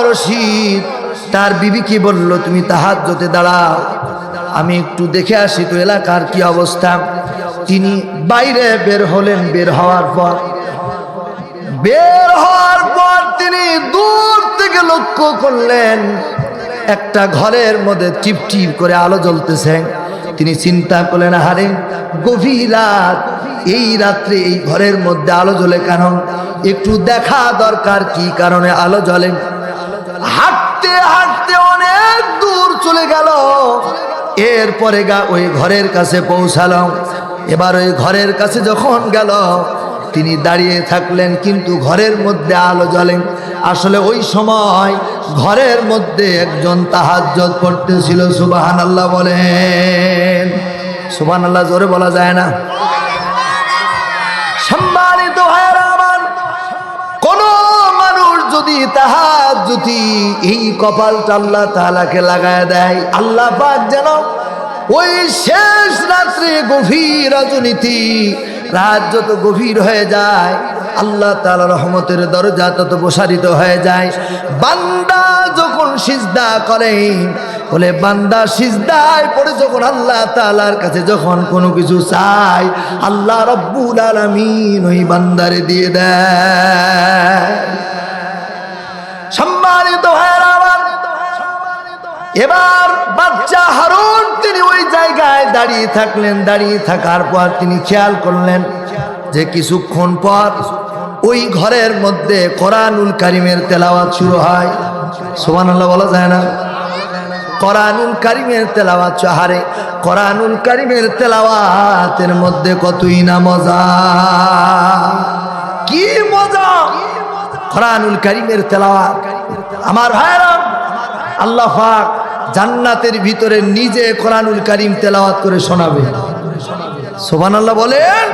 রশিদ তার বিবিকে বলল, তুমি তাহাজ্জুদে দাঁড়াও, আমি একটু দেখে আসি তো এলাকার কি অবস্থা। তিনি বাইরে বের হলেন। বের হওয়ার পর তিনি দূর থেকে লক্ষ্য করলেন একটা ঘরের মধ্যে টিপ টিপ করে আলো জ্বলতেছে। তিনি চিন্তা করলেন, আরে গভীর রাত, এই রাত্রে এই ঘরের মধ্যে আলো জ্বলে কেন? একটু দেখা দরকার কি কারণে আলো জ্বলে। হাঁটতে হাঁটতে অনেক দূর চলে গেল। এরপরে ওই ঘরের কাছে পৌঁছালো। এবার ওই ঘরের কাছে যখন গেল, তিনি দাঁড়িয়ে থাকলেন, কিন্তু ঘরের মধ্যে আলো জ্বলে। আসলে ওই সময় ঘরের মধ্যে একজন তাহাজ্জুদ পড়তেছিল। সুবহানাল্লাহ বলেন। সুবহানাল্লাহ জোরে বলা যায় না? সম্মানিত ভাইরা আমার, কোন মানুষ যদি তাহাজ্জুদি এই কপালটা আল্লাহ তাআলাকে লাগায় দেয়, আল্লাহ পাক যেন ওই শেষ রাত্রে গভীর রজনীতি, রাত যত গভীর হয়ে যায়, আল্লাহ তাআলা রহমতের দরজা তত প্রসারিত হয়ে যায়। বান্দা যখন সিজদা করে, বলে বান্দা সিজদায় পড়ে যখন আল্লাহ তাআলার কাছে যখন কোনো কিছু চায়, আল্লাহ রব্বুল আলামিন ওই বান্দারে দিয়ে দেয়। সম্মানিত ভাইরা আমার, এবার বাচ্চা হারুন তিনি ওই জায়গায় দাঁড়িয়ে থাকলেন। দাঁড়িয়ে থাকার পর তিনি খেয়াল করলেন যে কিছুক্ষণ পর ওই ঘরের মধ্যে কোরআনুল কারীমের তেলাওয়াত শুরু হয়। সুবহানাল্লাহ বলা যায় না? কোরআনুল কারীমের তেলাওয়াত। হারে কোরআনুল কারীমের তেলাওয়াতের মধ্যে কতই না মজা, কি মজা কোরআনুল কারীমের তেলাওয়াত। আমার ভাইরা, আল্লাহ পাক জান্নাতের ভিতরে নিজে কোরআনুল কারীম তেলাওয়াত করে শোনাবে। সুবহানাল্লাহ বলেন।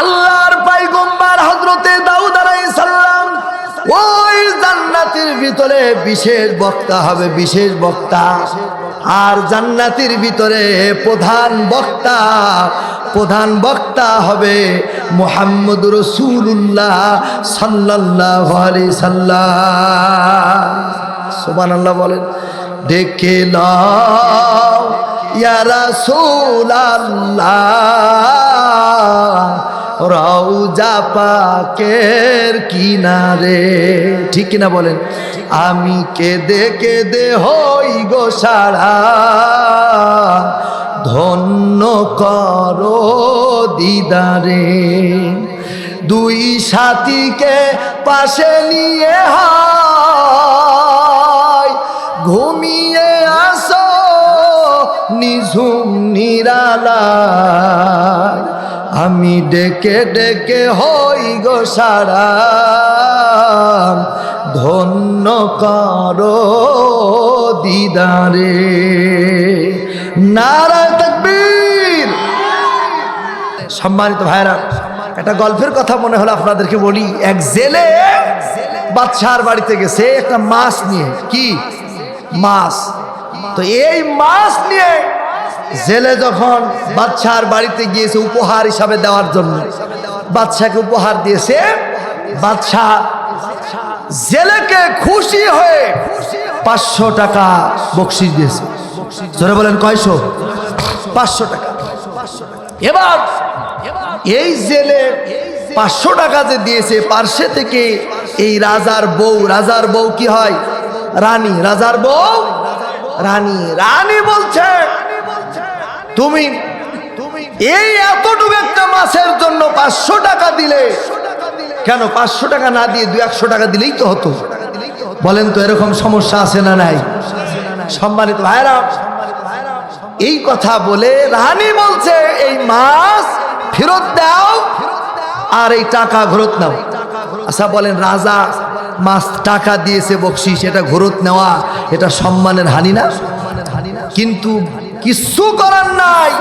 আল্লাহর পয়গম্বর হযরতে দাউদ আলাইহিস সালাম ওই জান্নাতের ভিতরে বিশেষ বক্তা হবে, বিশেষ বক্তা। আর জান্নাতের ভিতরে প্রধান বক্তা হবে মুহাম্মদুর রাসূলুল্লাহ সাল্লাল্লাহু আলাইহি সাল্লাম। সুবহানাল্লাহ বলেন। ডেকে নাও ইয়া রাসূলুল্লাহ রওজা পাকের কিনারে। ঠিক কিনা বলেন? আমি কেঁদে কেঁদে হই গো সারা, ধন্য করো দিদারে। দুই সাথীকে পাশে নিয়ে হয় ঘুমিয়ে আসো নিঝুম নিরালায়। আমি ডেকে ডেকে হই গো সারা, ধন্য করো দিদারে। নারায়ে তাকবীর। সম্মানিত ভাইরা, একটা গল্পের কথা মনে হলো আপনাদেরকে বলি। এক জেলে বাদশার বাড়িতে গেছে একটা মাছ নিয়ে। কি মাছ? তো এই মাছ নিয়ে জেলে যখন বাদশার বাড়িতে গিয়েছে উপহার হিসাবে দেওয়ার জন্য, বাদশাকে উপহার দিয়েছে। বাদশাহ জেলেকে খুশি হয়ে 500 টাকা বকশিশ দিয়েছে। জোরে বলেন কয়শো? 500 টাকা। এবার এই জেলে 500 টাকা যে দিয়েছে, পার্শ্বে থেকে এই রাজার বউ কি হয়? রানী। রাজার বউ রানী বলছে, তুমি এই এতটুকু একটা মাছের জন্য 500 টাকা দিলে কেন? 500 টাকা না দিয়ে 200 টাকা দিলেই তো হতো। বলেন তো এরকম সমস্যা আছে না নাই? সম্মানিত ভাইরা, এই কথা বলে রানী বলছে এই মাছ ফেরত দাও আর এই টাকা ঘরত নাও। আচ্ছা বলেন, রাজা মাছ টাকা দিয়েছে বকশিশ, এটা ঘরত নেওয়া এটা সম্মানের হানি না? কিন্তু কিছু করার নাই।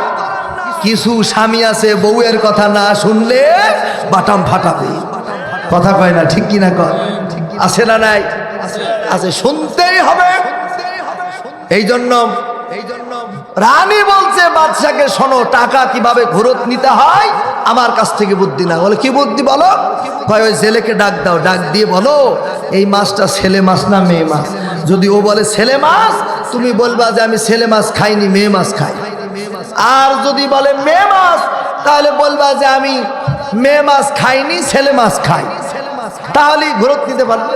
কিছু স্বামী আছে বউয়ের কথা না শুনলে বাটাম ফাটাবে। কথা কয় না? ঠিক কিনা কয়? আছে না নাই? আছে, শুনতেই হবে। এই জন্য রানী বলছে বাদশাকে, শোনো, টাকা কিভাবে ঘুরত নিতে হয় আমার কাছ থেকে বুদ্ধি না। বলে কি বুদ্ধি বলো? কয় ওই ছেলেকে ডাক দাও, ডাক দিয়ে বলো এই মাছটা ছেলে মাছ না মেয়ে মাছ। যদি ও বলে ছেলে মাছ, তুমি বলবা যে আমি ছেলে মাছ খাইনি, মেয়ে মাছ খাই। আর যদি বলে মেয়ে মাছ, তাহলে বলবা যে আমি মেয়ে মাছ খাইনি, ছেলে মাছ খাই। তাহলেই ঘুরত নিতে পারবে।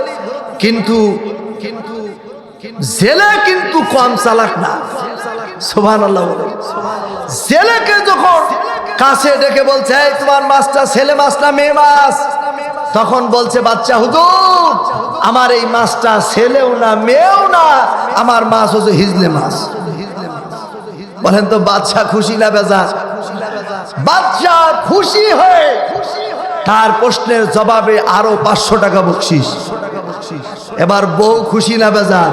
কিন্তু জেলে কিন্তু কম চালাক না। সুবহানাল্লাহ। জেলেকে যখন কাছে ডেকে বলছে এই তোমার মাছটা ছেলে মাছ না মেয়ে মাছ, তখন বলছে বাচ্চা, হুজুর আমার এই মাছটা ছেলেও না মেয়েও না, আমার মাছ হচ্ছে হিজলে মাছ। বলেন তো বাচ্চা খুশি না বেজার? বাচ্চা খুশি হয়ে তার প্রশ্নের জবাবে আরো 500 টাকা বকশিশ। এবার বউ খুশি না বেজার?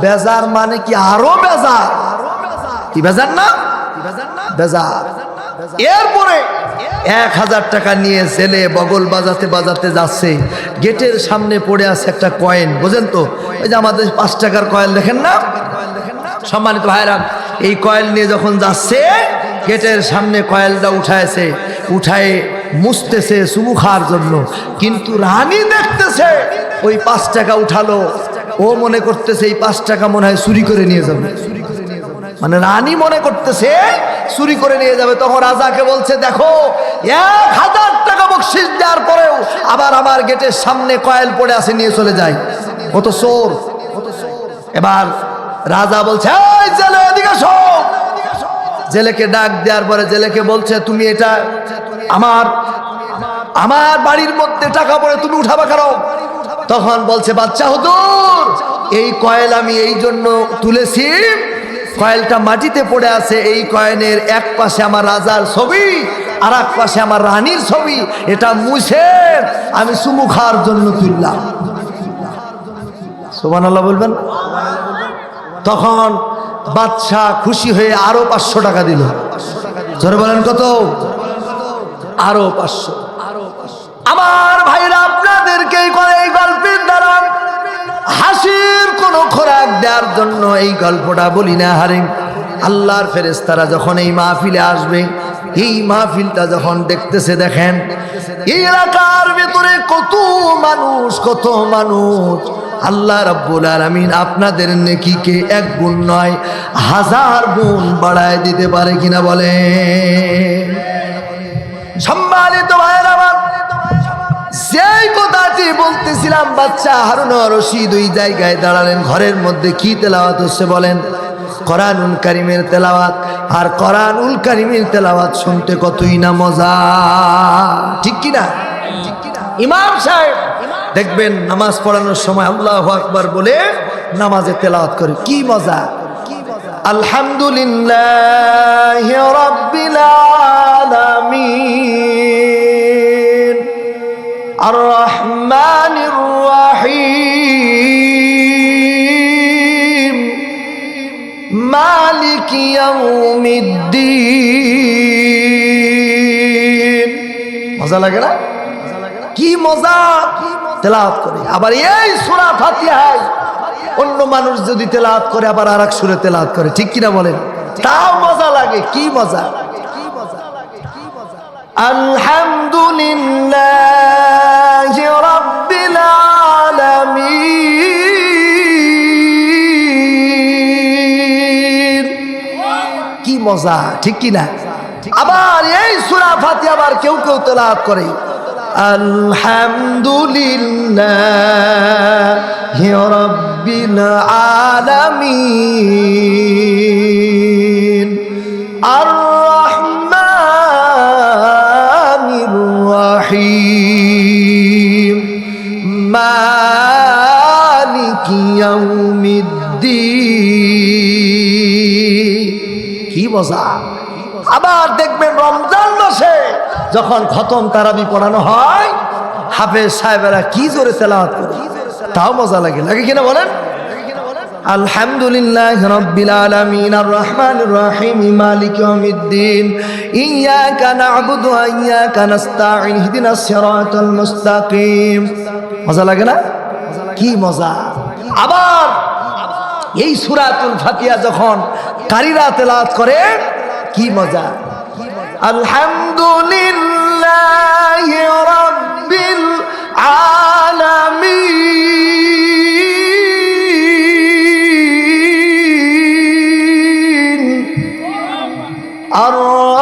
বেজার মানে কি আরো বেজার? কি বেজার না? বেজার। এরপরে 1000 টাকা নিয়ে জেলে বগল বাজাতে বাজাতে যাচ্ছে। গেটের সামনে পড়ে আছে একটা কয়েন, বুঝেন তো, ওই যে আমাদের 5 টাকার কয়েন দেখেন না? সম্মানিত ভাইরা, এই কয়েল নিয়ে যখন যাচ্ছে, গেটের সামনে কয়েলটা উঠাইছে, উঠায় মুছতেছে চুমু খাওয়ার জন্য। কিন্তু রানী দেখতেছে ওই 5 টাকা উঠালো, ও মনে করতেছে এই 5 টাকা মনে হয় চুরি করে নিয়ে যাবে। মানে রানী মনে করতেছে চুরি করে নিয়ে যাবে। তখন রাজাকে বলছে, দেখো 1000 টাকা বকশিশ দেওয়ার পরেও আবার আমার গেটের সামনে কয়েল পড়ে আছে, নিয়ে চলে যায়। কত চোর! এবার রাজা বলছে, এই জেলে এদিকে আসো। জেলেকে ডাক দেওয়ার পরে জেলেকে বলছে, তুমি এটা আমার বাড়ির মধ্যে টাকা পড়ে তুমি উঠাবা কেন? তখন বলছে বাচ্চা, হুজুর এই কয়েল আমি এই জন্য তুলেছি, কয়েলটা মাটিতে পড়ে আছে, এই কয়েনের এক পাশে আমার রাজার ছবি আর এক পাশে আমার রানীর ছবি, এটা মুছে আমি চুমু খাওয়ার জন্য তুললাম। সুবহানাল্লাহ বলবেন। তখন বাদশা খুশি হয়ে আরো 500 টাকা দিল। জোরে বলেন কত? আরো 500। আমার ভাইরা, আপনাদেরকে এই গল্পের দ্বারা হাসির কোন খোরাক দেওয়ার জন্য এই গল্পটা বলি না। হারে আল্লাহর ফেরেশতারা যখন এই মাহফিলে আসবে, এই মাহফিলটা যখন দেখতেছে, দেখেন এই এলাকার ভিতরে কত মানুষ। আল্লাহ রাব্বুল আলামিন আপনাদের নেকিকে 1 গুণ নয় 1000 গুণ বাড়ায় দিতে পারে কিনা বলে। সম্মানিত ভাইরা, যেই কথাটি বলতেছিলাম, বাচ্চা হারুন রশিদ ওই জায়গায় দাঁড়ালেন। ঘরের মধ্যে কি তেলাওয়াত হচ্ছে বলেন? কোরআনুল কারীমের তেলাওয়াত। আর কোরআনুল কারীমের তেলাওয়াত শুনতে কতই না মজা, ঠিক কিনা? ইমাম সাহেব দেখবেন নামাজ পড়ানোর সময় আল্লাহু আকবার বলে নামাজে তেলাওয়াত করে, কি মজা। আলহামদুলিল্লাহি রাব্বিল আলামিন আর রহমানির রহিম মালিকি ইয়াউমিদ্দিন। মজা লাগে না? কি মজা তেলাওয়াত করে। আবার এই সূরা ফাতিহায় অন্য মানুষ যদি তেলাওয়াত করে আবার আরেক সূরা তেলাওয়াত করে, ঠিক কিনা বলেন? তাও মজা লাগে। কি মজা! আলহামদুলিল্লাহি রাব্বিল আলামিন। কি মজা, ঠিক কিনা? আবার এই সূরা ফাতিহা আবার কেউ তেলাওয়াত করে, আলহামদুলিল্লাহি রাব্বিল আলামিন আর রহমানির রহিম মালিকি ইয়াউমিদ্দিন। কি মজা! আবার দেখবেন রমজান মাসে যখন খতম তারাবি পড়ানো হয়, হাফেজ সাহেবেরা কি জোরে তেলাওয়াত করে, তাও মজা লাগে। লাগে কিনা বলেন? আলহামদুলিল্লাহি রাব্বিল আলামিন আর রহমানির রহিম মালিকি ইয়াউমিদ্দিন ইয়্যাকা না'বুদু ওয়া ইয়্যাকা নাস্তাঈন ইহদিনাস সিরাতাল মুস্তাকিম। মজা লাগে না? কি মজা! আবার এই সূরাতুল ফাতিহা যখন কারীরা তেলাওয়াত করে কি মজা। আলহামদুলিল্লাহি রাব্বিল আলামিন আর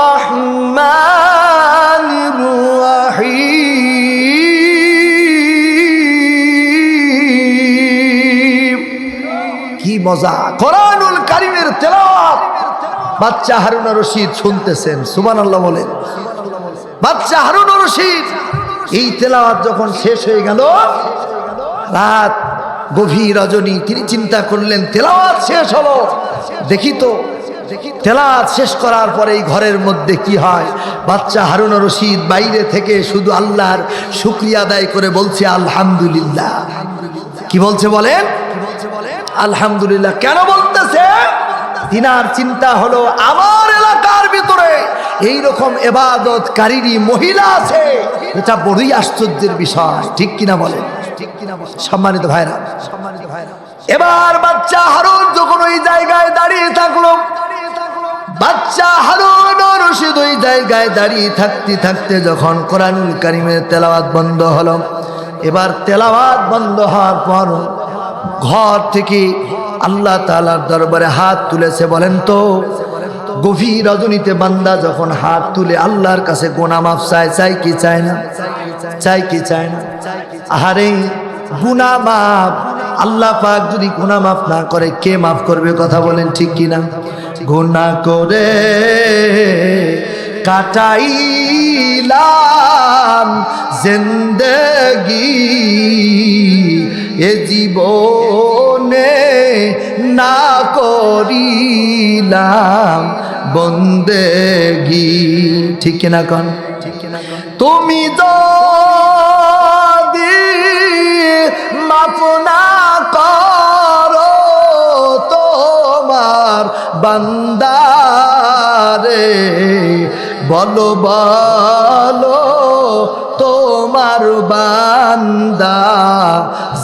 রহমানির রহিম। কি মজা। কোরআনুল কারীমের তেলাওয়াত বাচ্চা হারুন রশিদ শুনতেছেন, সুবহানাল্লাহ বলেন। বাচ্চা হারুন রশিদ এই তেলাওয়াত যখন শেষ হয়ে গেল, রাত গভীর রজনী, তিনি চিন্তা করলেন তেলাওয়াত শেষ হলো, দেখি তো তেলাওয়াত শেষ করার পরে এই ঘরের মধ্যে কি হয়। বাচ্চা হারুন রশিদ বাইরে থেকে শুধু আল্লাহর শুকরিয়া আদায় করে বলছে আলহামদুলিল্লাহ। কি বলছে বলেন? আলহামদুলিল্লাহ। কেন বলতেছে? তিনার চিন্তা হলো আমার এলাকার ভিতরে এইরকম ইবাদতকারী মহিলা আছে, এটা বড়ই আশ্চর্যের বিষয়, ঠিক কিনা বলেন? সম্মানিত ভাইরা, এবার বাচ্চা হারুন যখন ওই জায়গায় দাঁড়িয়ে থাকলো, বাচ্চা হারুন রশিদ ওই জায়গায় দাঁড়িয়ে থাকতে থাকতে যখন কোরআনুল কারীমের তেলাওয়াত বন্ধ হলো, এবার তেলাওয়াত বন্ধ হওয়ার পর ঘর থেকে আল্লাহ তাআলার দরবারে হাত তুলেছে। বলেন তো, গভীর রজনীতে বান্দা যখন হাত তুলে আল্লাহর কাছে গুনাহ মাফ চায়, চাই কি চায় না? চাই কি চায় না? আহারে গুনাহ মাফ, আল্লাহ পাক যদি গুনাহ মাফ না করে কে মাফ করবে? কথা বলেন ঠিক কিনা? গুনাহ করে কাটাইলাম জিন্দেগি, এ জীবনে না করিলাম বন্দেগি, ঠিক কিনা কন? তুমি যদি মাফ না করো তোমার বান্দারে, বলো বলো তোমার বান্দা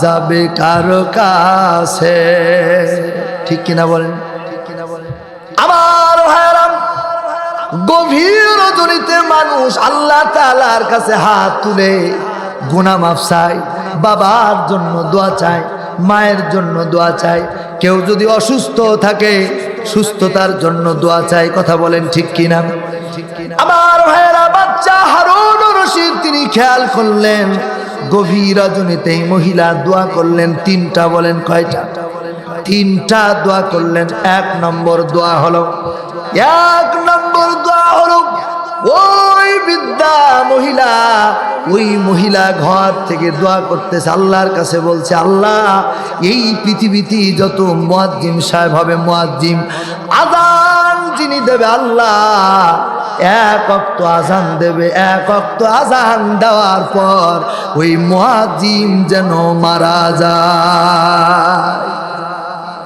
যাবে কার কাছে, ঠিক কিনা বলেন? আমার ভাইরা, গভীর রজনীতে মানুষ আল্লাহ তাআলার কাছে হাত তুলে গুনাহ মাফ চায়, বাবার জন্য দোয়া চায়, মায়ের জন্য দোয়া চায়, কেউ যদি অসুস্থ থাকে সুস্থতার জন্য দোয়া চায়। কথা বলেন ঠিক কিনা? আমার ভাইরা, বাচ্চা হারুন রশিদ তিনি খেয়াল করলেন গভীর রজনীতে এই মহিলা দোয়া করলেন তিনটা। বলেন কয়টা? তিনটা দোয়া করলেন। এক নম্বর দোয়া হলো ওই বৃদ্ধা মহিলা, ওই মহিলা ঘর থেকে দোয়া করতেছে, আল্লাহর কাছে বলছে, আল্লাহ এই পৃথিবীতে যত মুয়াজ্জিম সাহেব হবে, মুয়াজ্জিম আযান যিনি দেবে, আল্লাহ এক ওয়াক্ত আযান দেবে, এক ওয়াক্ত আযান দেওয়ার পর ওই মুয়াজ্জিম যেন মারা যায়।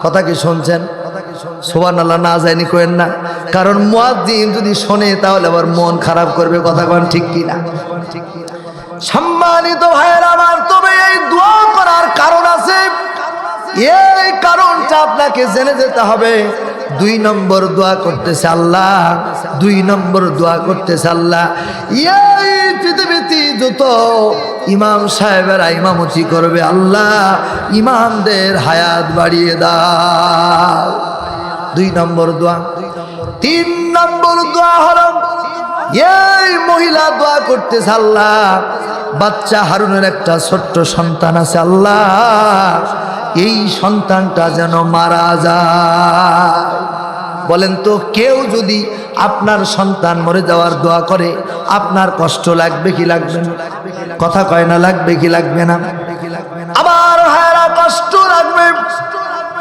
কথা কি শুনছেন? সুবহানাল্লাহ না যায়নি কইেন না, কারণ মুয়াজ্জিন যদি শোনে তাহলে আবার মন খারাপ করবে। কথা কোন ঠিক কিনা? সম্মানিত ভাইয়েরা আমার, তবে এই দোয়া করার কারণ আছে, এই কারণটা আপনাকে জেনে যেতে হবে। দুই নম্বর দোয়া করতেছে আল্লাহ, দুই নম্বর দোয়া করতেছে আল্লাহ এই পৃথিবীতে যত ইমাম সাহেবেরা ইমামতি করবে, আল্লাহ ইমামদের হায়াত বাড়িয়ে দাও। দুই নম্বর দোয়া। তিন নম্বর দোয়া হলো এই মহিলা দোয়া করতেছে, আল্লাহ বাচ্চা হারুনের একটা ছোট্ট সন্তান আছে, আল্লাহ এই সন্তানটা যেন মারা যায়। বলেন তো, কেউ যদি আপনার সন্তান মরে যাওয়ার দোয়া করে আপনার কষ্ট লাগবে কি লাগবে না? কথা কয় না, লাগবে কি লাগবে না? আবার হায়রা কষ্ট লাগবে।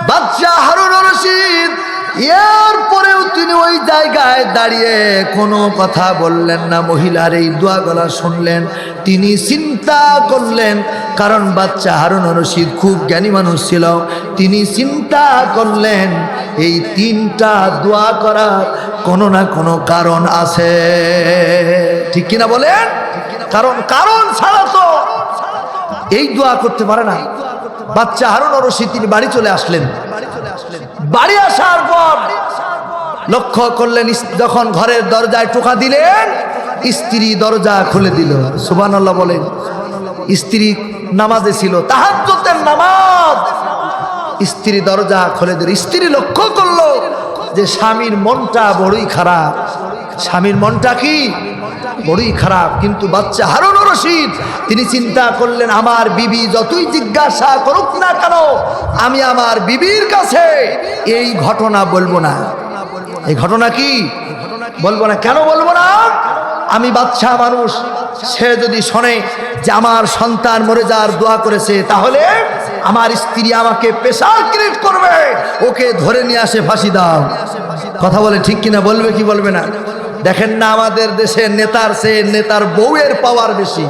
বাচ্চা হারুন রশিদ এরপরেও তিনি ওই জায়গায় দাঁড়িয়ে কোনো কথা বললেন না। মহিলার এই দোয়া গলা শুনলেন, তিনি চিন্তা করলেন, কারণ বাচ্চা হারুন রশিদ খুব জ্ঞানী মানুষ ছিল। তিনি চিন্তা করলেন এই তিনটা দোয়া করার কোনো না কোনো কারণ আছে, ঠিক কিনা বলেন? কারণ ছাড়া তো এই দোয়া করতে পারে না। বাচ্চা হারুন রশিদ তিনি বাড়ি চলে আসলেন। বাড়ি আসার পর লক্ষ্য করলেন যখন ঘরের দরজায় টোকা দিলেন, স্ত্রী দরজা খুলে দিল। সুবহানাল্লাহ বলেন। স্ত্রী নামাজে ছিল, তাহাজ্জুদের নামাজ। স্ত্রী দরজা খুলে দিল। স্ত্রী লক্ষ্য করলো যে স্বামীর মনটা বড়ই খারাপ। স্বামীর মনটা কি বড়ই খারাপ। কিন্তু বাচ্চা হারুনুর রশিদ তিনি চিন্তা করলেন, আমার বিবি যতই জিজ্ঞাসা করুক না কেন, আমি আমার বিবির কাছে এই ঘটনা বলবো না। এই ঘটনা কি বলবো না। কেন বলবো না? আমি বাচ্চা মানুষ, সে যদি শোনে যে আমার সন্তান মরে যাওয়ার দোয়া করেছে, তাহলে আমার স্ত্রী আমাকে প্রেসার ক্রিয়েট করবে, ওকে ধরে নিয়ে আসে ফাঁসি দাও। কথা বলে ঠিক কিনা? বলবে কি বলবে না? দেখেন না, আমাদের দেশে নেতার চেয়ে নেতার বউয়ের পাওয়ার বেশি।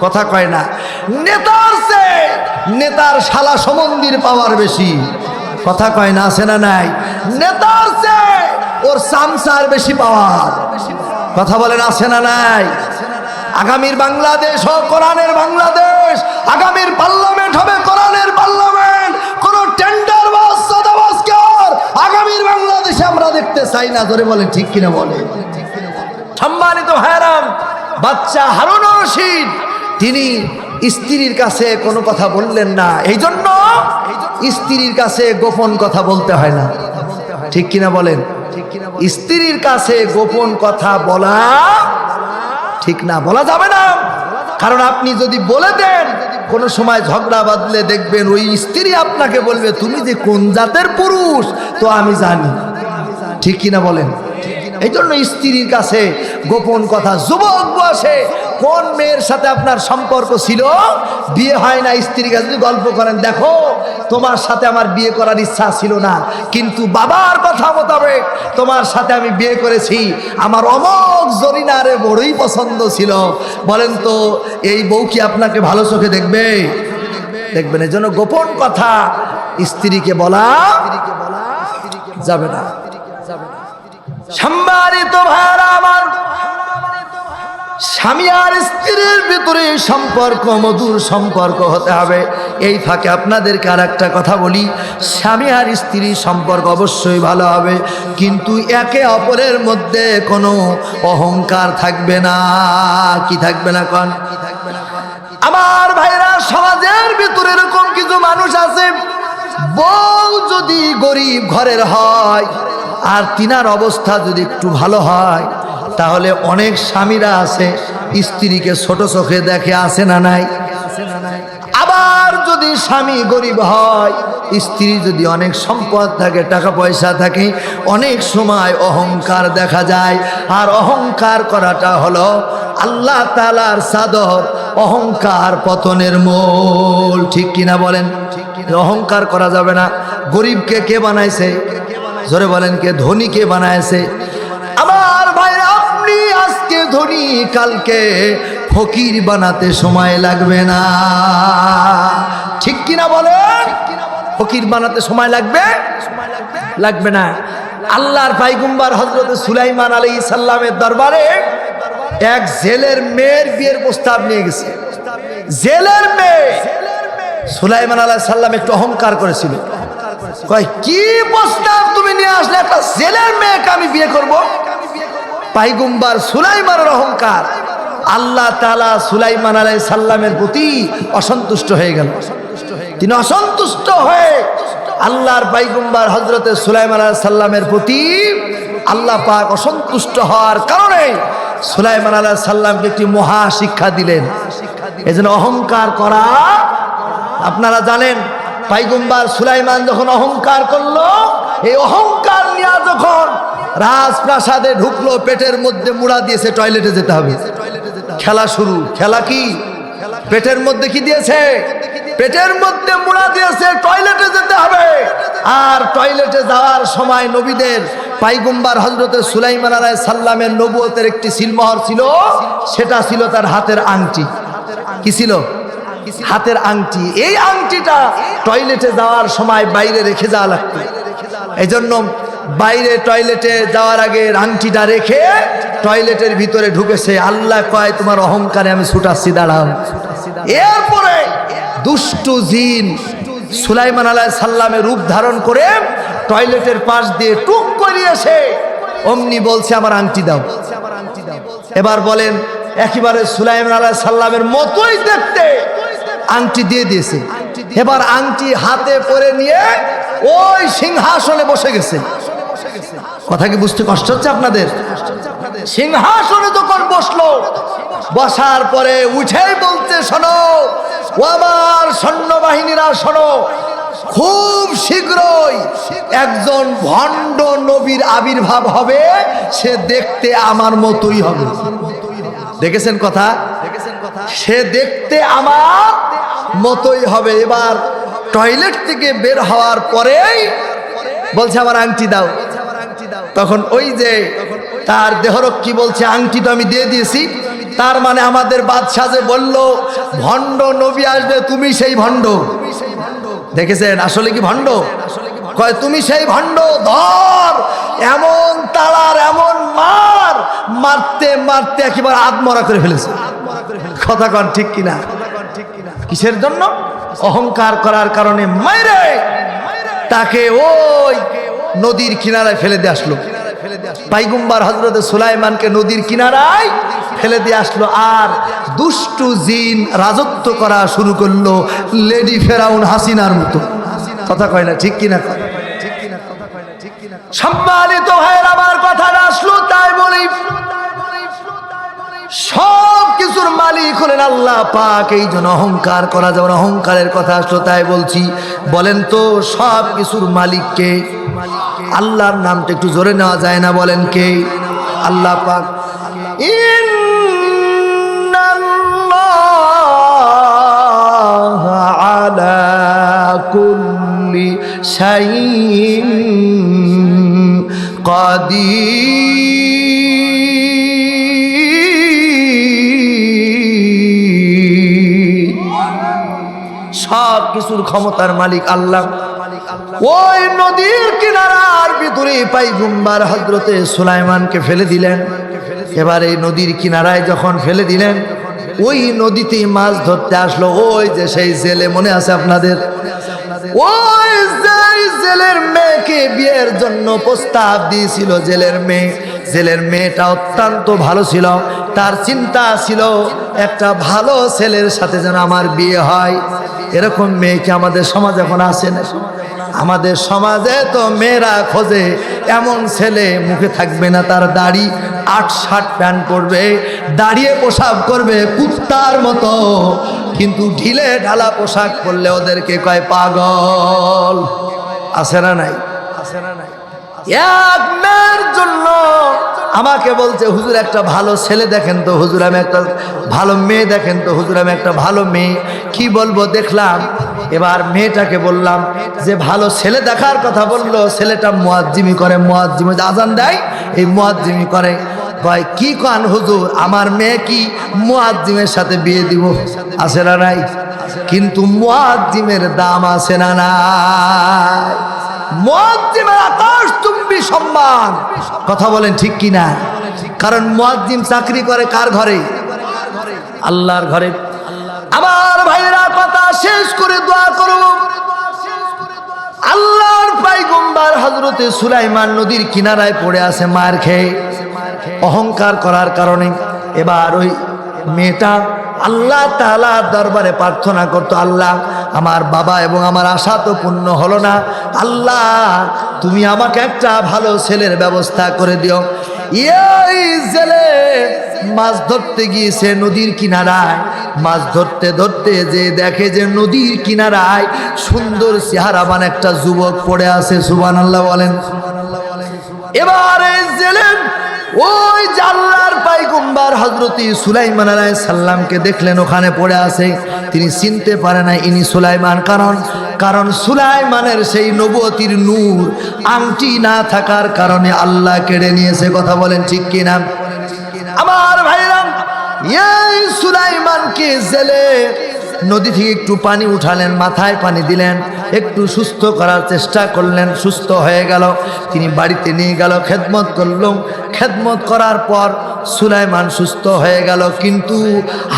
কথা কয় না, নেতার চেয়ে নেতার শালা সম্বন্ধীর পাওয়ার বেশি। কথা কয় না, আছে না নাই? নেতার চেয়ে ওর সামসার বেশি পাওয়ার। কথা বলেন, আছে না নাই? আগামীর বাংলাদেশ হোক কোরআনের বাংলাদেশ, আগামীর পার্লামেন্ট হবে কোরআনের পার্লামেন্ট। কোন টেন্ডার বাস সাদাবাসকার আগামীর বাংলাদেশে আমরা দেখতে চাই না। ধরে বলেন ঠিক কিনা? বলে। সম্মানিত ভাইরাম, বাচ্চা হারুনুর রশিদ তিনি স্ত্রীর কাছে কোনো কথা বললেন না। এই জন্য স্ত্রীর কাছে গোপন কথা বলতে হয় না। ঠিক কিনা বলেন? স্ত্রীর কাছে গোপন কথা বলা ঠিক না, বলা যাবে না। কারণ আপনি যদি বলে দেন, কোনো সময় ঝগড়া বাঁধলে দেখবেন ওই স্ত্রী আপনাকে বলবে, তুমি যে কোন জাতের পুরুষ তো আমি জানি। ঠিক কিনা বলেন? এই জন্য স্ত্রীর কাছে গোপন কথা। যুবক বয়সে কোন মেয়ের সাথে আপনার সম্পর্ক ছিল, বিয়ে হয় না, স্ত্রীর কাছে যদি গল্প করেন, দেখো তোমার সাথে আমার বিয়ে করার ইচ্ছা ছিল না, কিন্তু বাবার কথা মোতাবেক তোমার সাথে আমি বিয়ে করেছি, আমার অমোক জরিনারে বড়ই পছন্দ ছিল। বলেন তো এই বউ কি আপনাকে ভালো চোখে দেখবে? দেখবেন। এই জন্য গোপন কথা স্ত্রীকে বলা যাবে না। সম্মানিত ভাইরা আমার, স্বামী আর স্ত্রীর ভিতরে সম্পর্ক মধুর সম্পর্ক হতে হবে। এই ফাঁকে আপনাদেরকে আর একটা কথা বলি, স্বামী আর স্ত্রীর সম্পর্ক অবশ্যই ভালো হবে, কিন্তু একে অপরের মধ্যে কোনো অহংকার থাকবে না। কি থাকবে না? কোন আমার ভাইরা, সমাজের ভিতরে এরকম কিছু মানুষ আছে, বউ যদি গরিব ঘরের হয় আর তিনার অবস্থা যদি একটু ভালো হয়, তাহলে অনেক স্বামীরা আছে স্ত্রীকে ছোট চোখে দেখে। আছে না নাই? আবার যদি স্বামী গরিব হয়, স্ত্রী যদি অনেক সম্পদ থাকে, টাকা পয়সা থাকে, অনেক সময় অহংকার দেখা যায়। আর অহংকার করাটা হলো আল্লাহ তাআলার চাদর, অহংকার পতনের মূল। ঠিক কিনা বলেন? অহংকার করা যাবে না। গরিবকে কে বানাইছে? জোরে বলেন, কে? ধনীকে বানাইছে। আমার ভাইরা, আপনি আজকে ধনী, কালকে ফকির বানাতে সময় লাগবে না। ঠিক কিনা বলেন? ফকির বানাতে সময় লাগবে না। আল্লাহর পয়গম্বর হযরত সুলাইমান আলাইহিস সালামের দরবারে এক জেলের মেয়ের বিয়ের প্রস্তাব নিয়ে গেছে। জেলের মেয়ে। সুলাইমান আলাইহিস সালাম একটু অহংকার করেছিল। কয়, কি প্রস্তাব তুমি নিয়ে আসলে? একটা জেলের মেয়েকে আমি বিয়ে করব? পয়গম্বর সুলাইমানের অহংকার। আল্লাহ তাআলা সুলাইমান আলাইহিস সালামের প্রতি অসন্তুষ্ট হয়ে গেল। তিনি অসন্তুষ্ট হয়ে আল্লাহর পয়গম্বর হযরত সুলাইমান আলাইহিস সালামের প্রতি আল্লাহ পাক অসন্তুষ্ট হওয়ার কারণে সুলাইমান আলাইহিস সালামকে একটি মহা শিক্ষা দিলেন। এজন্য অহংকার করা, আপনারা জানেন, পয়গম্বর সুলাইমান যখন অহংকার করলো, এই অহংকার নিয়ে যখন রাজপ্রাসাদে ঢুকলো, পেটের মধ্যে মুড়া দিয়েছে, টয়লেটে যেতে হবে। খেলা শুরু। খেলা কি? পেটের মধ্যে কি দিয়েছে? পেটের মধ্যে মুড়া দিয়েছে, টয়লেটে যেতে হবে। আর টয়লেটে যাওয়ার সময় নবীদের পয়গম্বর হযরত সুলাইমান আলাইহিস সালামের নবুয়তের একটি সিলমোহর ছিল, সেটা ছিল তার হাতের আংটি। কি ছিল? হাতের আংটি। এই আংটিটা টয়লেটে যাওয়ার সময় বাইরে রেখে যাওয়া লাগতো। এই জন্য বাইরে টয়লেটে যাওয়ার আগে আংটিটা রেখে টয়লেটের ভিতরে ঢুকেছে। আল্লাহ কয়, তোমার অহংকারে আমি ছুটাচ্ছি, দাঁড়াও। এরপরে দুষ্টু জিন সুলাইমান আলাইহিস সালামের রূপ ধারণ করে টয়লেটের পাশ দিয়ে টুক করে এসে অমনি বলছে আমার আংটি দাও। এবার বলেন একেবারে সুলাইমান আলাইহিস সালামের মতোই দেখতে আংটি দিয়ে দিয়েছে। এবার আংটি হাতে পরে নিয়ে ওই সিংহাসনে বসে গেছে। কথা কি বুঝতে কষ্ট হচ্ছে আপনাদের? সিংহাসনে যখন বসলো, বসার পরে উঠেই বলতে শোনো ও আমার সৈন্যবাহিনীরা শোনো, খুব শীঘ্রই একজন ভণ্ড নবীর আবির্ভাব হবে, সে দেখতে আমার মতোই হবে। দেখেছেন কথা? সে দেখতে আমার মতোই হবে। এবার টয়লেট থেকে বের হওয়ার পরেই বলছে আমার আংটি দাও। তখন ওই যে তার দেহরক্ষী বলছে আংটি তো আমি দিয়ে দিয়েছি, তার মানে আমাদের বাদশাহ যে বলল ভণ্ড নবী আসবে, তুমি সেই ভণ্ড। দেখেছেন আসলে কি ভণ্ড? কয় তুমি সেই ভণ্ড, ধর। এমন তালার এমন মারতে মারতে একেবারে আত্মরা করে ফেলেছে। কথা কন ঠিক কিনা? কিসের জন্য? অহংকার করার কারণে মাইরে তাকে ওই নদীর কিনারায় ফেলে দিয়ে আসলো। পয়গম্বর হযরত সুলাইমানকে নদীর কিনারায় ফেলে দিয়ে আসলো। আর দুষ্টু জিন রাজত্ব করা শুরু করলো লেডি ফেরাউন হাসিনার মতো। কথা কয় না ঠিক কিনা? সম্মানিত ভাইয়ের আমার কথাটা আসলো তাই বলি, সব কিছুর মালিক হলেন আল্লাহ পাক। এই জন্য অহংকার করা যাবে না। অহংকারের কথা আসলো তাই বলছি। বলেন তো সব কিছুর মালিক কে? আল্লাহর নামটা একটু জোরে নেওয়া যায় না? বলেন কে? আল্লাহ পাক। ইন্নাল্লাহা আলা কুল্লি শাইইন কাদির। সব কিছুর ক্ষমতার মালিক আল্লাহ। ওই নদীর কিনারার ভিতরে পয়গম্বর হযরতে সুলাইমানকে ফেলে দিলেন। এবার এই নদীর কিনারায় যখন ফেলে দিলেন, ওই নদীতে মাছ ধরতে আসলো ওই যে সেই জেলে, মনে আছে আপনাদের? ওই জেলের মেয়েকে বিয়ের জন্য প্রস্তাব দিয়েছিল জেলের মেয়েটা অত্যন্ত ভালো ছিল। তার চিন্তা ছিল একটা ভালো ছেলের সাথে যেন আমার বিয়ে হয়। এরকম মেয়ে কি আমাদের সমাজে এখন আছে না? আমাদের সমাজে তো মেয়েরা খোঁজে এমন ছেলে, মুখে থাকবে না তার দাড়ি, ৮ শার্ট প্যান্ট পরবে, দাঁড়িয়ে পোশাক করবে কুত্তার মতো, কিন্তু ঢিলে ঢালা পোশাক পরলে ওদেরকে কয় পাগল। আছে না নাই? এক মেয়ের জন্য আমাকে বলছে হুজুর একটা ভালো ছেলে দেখেন তো, হুজুর আমি একটা ভালো মেয়ে দেখেন তো, হুজুর আমি একটা ভালো মেয়ে। কি বলবো দেখলাম। এবার মেয়েটাকে বললাম যে ভালো ছেলে দেখার কথা বললো, ছেলেটা মুয়াজ্জিমি করে, মুয়াজ্জিম আজান দেয়, এই মুয়াজ্জিমি করে। ভাই কি কান হুজুর, আমার মেয়ে কি মুয়াজ্জিমের সাথে বিয়ে দিব? আছে না নাই? কিন্তু মুয়াজ্জিমের দাম আছে না নাই? মুয়াজ্জিমের আকাশচুম্বী সম্মান। কথা বলেন ঠিক কিনা? কারণ মুয়াজ্জিম চাকরি করে কার ঘরে? আল্লাহর ঘরে। আমার ভাইরা কথা শেষ করে দোয়া করব। আল্লাহর পয়গম্বর হযরতে সুলাইমান নদীর কিনারায় পড়ে আছে মার খেয়ে, অহংকার করার কারণে। এবার ওই মেয়েটা আল্লাহ তাআলার দরবারে প্রার্থনা করতো, আল্লাহ আমার বাবা এবং আমার আশা তো পূর্ণ হলো না, আল্লাহ তুমি আমাকে একটা ভালো ছেলের ব্যবস্থা করে দিও। এই জেলে মাছ ধরতে গিয়েছে নদীর কিনারায়, মাছ ধরতে ধরতে যে দেখে যে নদীর কিনারায় সুন্দর চেহারাবান একটা যুবক পড়ে আছে। সুবহানাল্লাহ বলেন। এবার এই জেলে ওই আল্লাহর পয়গম্বর হযরতে সুলাইমান আলাইহিস সালামকে দেখলেন ওখানে পড়ে আছে। তিনি চিনতে পারে না ইনি সুলাইমান, কারণ সুলাইমানের সেই নবুয়তির নূর আংটি না থাকার কারণে আল্লাহ কেড়ে নিয়েছে। কথা বলেন ঠিক কিনা? আমার ভাইরা এই সুলাইমানকে জেলে নদী থেকে একটু পানি উঠালেন, মাথায় পানি দিলেন, একটু সুস্থ করার চেষ্টা করলেন, সুস্থ হয়ে গেল। তিনি বাড়িতে নিয়ে গেল, খেদমত করল। খেদমত করার পর সুলাইমান সুস্থ হয়ে গেল, কিন্তু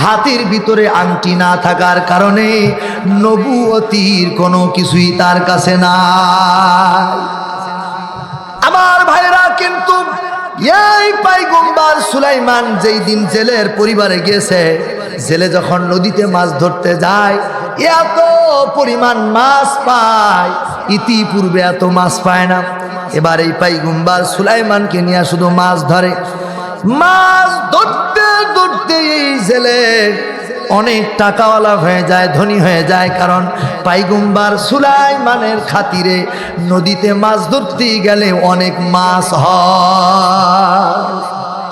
হাতের ভিতরে আংটি না থাকার কারণে নবুয়তির কোনো কিছুই তার কাছে নাই। আমার ভাইরা, কিন্তু এই পয়গম্বর সুলাইমান যেই দিন জেলের পরিবারে গিয়েছে, জেলে যখন নদীতে মাছ ধরতে যায়, এত পরিমাণ মাছ পায়, ইতিপূর্বে এত মাছ পায় না। এবার এই পয়গম্বর সুলাইমানকে নিয়ে শুধু মাছ ধরে। মাছ ধরতে ধরতে এই জেলে অনেক টাকাওয়ালা হয়ে যায়, ধনী হয়ে যায়, কারণ পয়গম্বর সুলাইমানের খাতিরে নদীতে মাছ ধরতে গেলে অনেক মাছ হয়।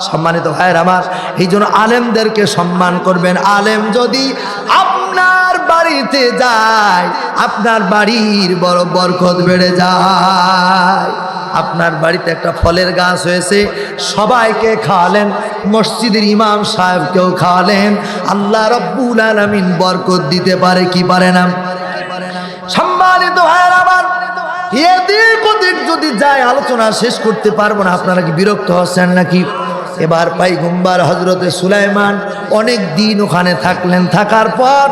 সম্মানিত ভাইয়ের আমার, এই জন্য আলেমদেরকে সম্মান করবেন। আলেম যদি আপনার বাড়িতে যায়, আপনার বাড়ির বড় বরকত বেড়ে যায়। আপনার বাড়িতে একটা ফলের গাছ হয়েছে, সবাইকে খাওয়ালেন, মসজিদের ইমাম সাহেবকেও খাওয়ালেন, আল্লাহ রব্বুল আলামিন বরকত দিতে পারে কি পারে না? সম্মানিত ভাইয়ের আমার, এদিক ওদিক যদি যায় আলোচনা শেষ করতে পারবো না। আপনারা কি বিরক্ত হচ্ছেন নাকি? এবার পয়গম্বর হযরতে সুলাইমান অনেক দিন ওখানে থাকলেন। থাকার পর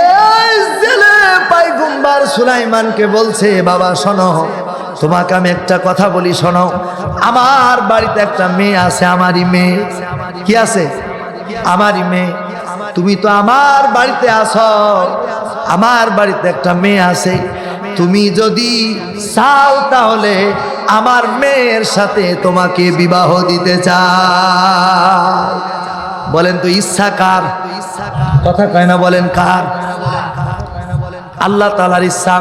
এই জেলে পয়গম্বর সুলাইমানকে বলছে, বাবা শোনো, তোমাকে আমি একটা কথা বলি, শোনো। আমার বাড়িতে একটা মেয়ে আছে, আমারই মেয়ে। কি আছে? আমারই মেয়ে। তুমি তো আমার বাড়িতে আসো, আমার বাড়িতে একটা মেয়ে আছে। তুমি যদি চাও তাহলে আমার মেয়ের সাথে তোমাকে বিবাহ দিতে চাই। বলেন তো ইচ্ছা কার? কথা কয় না, বলেন কার? আল্লাহ তাআলার ইচ্ছা।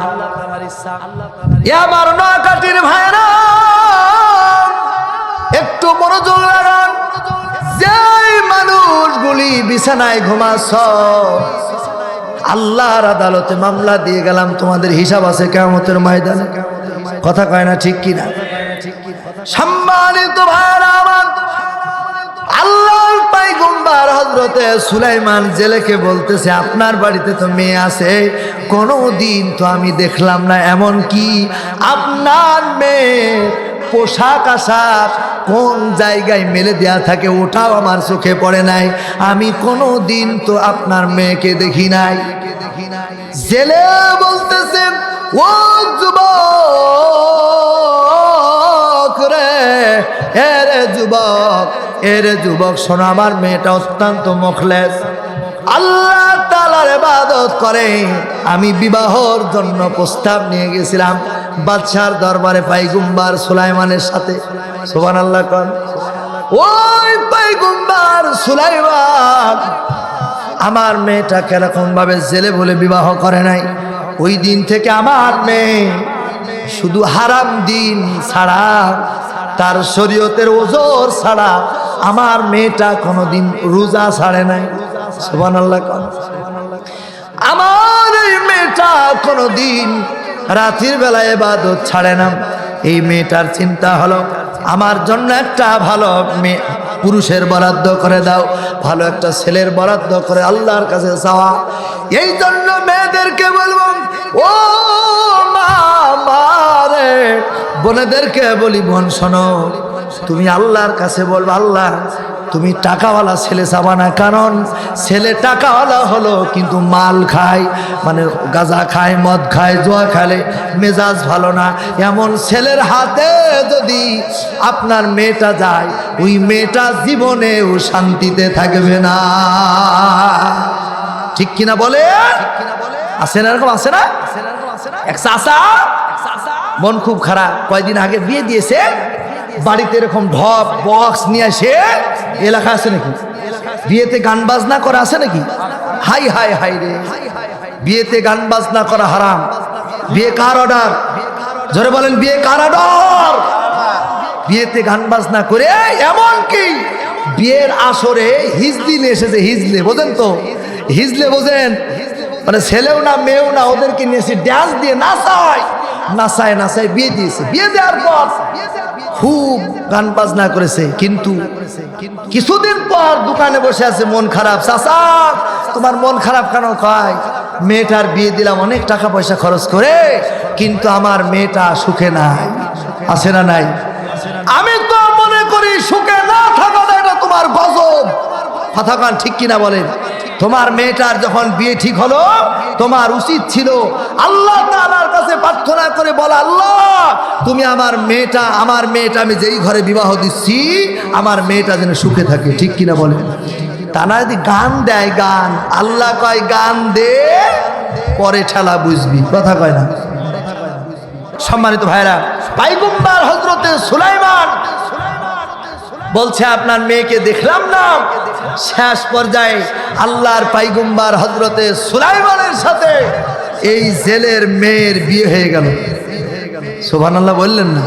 আমার নকাটির ভাইরা একটু মনোযোগ লাগান। যেই মানুষগুলি বিছানায় ঘুমাচ্ছ, আল্লাহর আদালতে মামলা দিয়ে গেলাম, তোমাদের হিসাব আছে কিয়ামতের ময়দানে। কথা কয় না, ঠিক কিনা? সম্মানিত ভাইরা আমার, আল্লাহর পয়গম্বর হযরতে সুলাইমান জেলেকে বলতেছে, আপনার বাড়িতে তো মেয়ে আছে, কোনোদিন তো আমি দেখলাম না, এমন কি আপনার মেয়ে পোশাক আশাক কোন জায়গায় মেলে দেয়া থাকে ওটাও আমার চোখে পড়ে নাই। আমি কোনোদিন তো আপনার মেয়েকে দেখি নাই। জেলে বলতেছেন, ও যুবক রে, এরে যুবক, এরে যুবক, শোনো, আমার মেয়েটা অত্যন্ত মুখলেস, আল্লাহ তাআলার ইবাদত করে। আমি বিবাহর জন্য প্রস্তাব নিয়ে গেছিলাম বাদশার দরবারে পয়গম্বর সুলাইমানের সাথে। সুবহানাল্লাহ কোন? ওই পয়গম্বর সুলাইমান আমার মেয়েটা কেরকম ভাবে জেলে বলে বিবাহ করে নাই। ওই দিন থেকে আমার মেয়ে শুধু হারাম দিন ছাড়া, তার শরীয়তের ওজর ছাড়া আমার মেয়েটা কোনোদিন রোজা ছাড়ে নাই। সুবহানাল্লাহ কোন? আমার এই মেয়েটা কোনোদিন রাতের বেলা ইবাদত ছাড়ে না। এই মেয়েটার চিন্তা হলো, আমার জন্য একটা ভালো মেয়ে পুরুষের বরাদ্দ করে দাও, ভালো একটা ছেলের বরাদ্দ করে আল্লাহর কাছে চাওয়া। এই জন্য মেয়েদেরকে বলবো, ও মা, মারে বোনেদেরকে বলি, বোন শোনো, তুমি আল্লাহর কাছে বলবো, আল্লাহ তুমি টাকাওয়ালা ছেলে চাবা না, কারণ ছেলে টাকাওয়ালা হলো কিন্তু মাল খায়, মানে গাঁজা খায়, মদ খায়, জুয়া খেলে, মেজাজ ভালো না। এমন ছেলের হাতে যদি আপনার মেয়েটা যায়, ওই মেয়েটা জীবনেও শান্তিতে থাকবে না। ঠিক কিনা বলে? আছে না এরকম? আছে না? এক চাচা মন খুব খারাপ, কয়েকদিন আগে বিয়ে দিয়েছে, বাড়িতে এরকম ঢপ বক্স নিয়ে আসে। এলাকা আছে নাকি বিয়েতে গান বাজনা করা? আছে নাকি? হাই হাই হাই রে, বিয়েতে গান বাজনা করা হারাম। বিয়ে কার অর্ডার? জোরে বলেন, বিয়ে কার অর্ডার? বিয়েতে গান বাজনা করে, এমন কি বিয়ের আসরে হিজলি নিয়ে এসেছে। হিজলে বোঝেন তো? হিজলে বোঝেন? মানে ছেলেও না মেয়েও না, ওদেরকে নিয়ে এসে ড্যান্স দিয়ে নাচায় নাচায় নাচায় বিয়ে দিয়েছে। বিয়ে দেওয়ার পর খুব গান বাজনা করেছে, কিন্তু কিছুদিন পর দোকানে বসে আছে, মন খারাপ। চাচা তোমার মন খারাপ কেন? কয় মেয়েটার বিয়ে দিলাম অনেক টাকা পয়সা খরচ করে, কিন্তু আমার মেয়েটা সুখে নাই। আছে না নাই? আমি তো মনে করি সুখে না থাকাটা এটা তোমার গজব। কথা কান ঠিক কিনা বলেন? তোমার মেয়েটার যখন বিয়ে ঠিক হলো, তোমার উচিত ছিল আল্লাহ তাআলার কাছে প্রার্থনা করে বলা, আল্লাহ তুমি আমার মেয়েটা আমি যেই ঘরে বিবাহ দিচ্ছি, আমার মেয়েটা যেন সুখে থাকে। ঠিক কিনা বলেন? তা না যদি গান দেয়, গান আল্লাহ কয় গান দে পরে ঠেলা বুঝবি। কথা কয় না? সম্মানিত ভাইরা, পয়গম্বর হযরতে সুলাইমান বলছে আপনার মেয়েকে দেখলাম না। শেষ পর্যায়ে আল্লাহর পয়গম্বর হযরতে সুলাইমানের সাথে এই জেলের মেয়ের বিয়ে হয়ে গেল। সুবহানাল্লাহ বললেন না?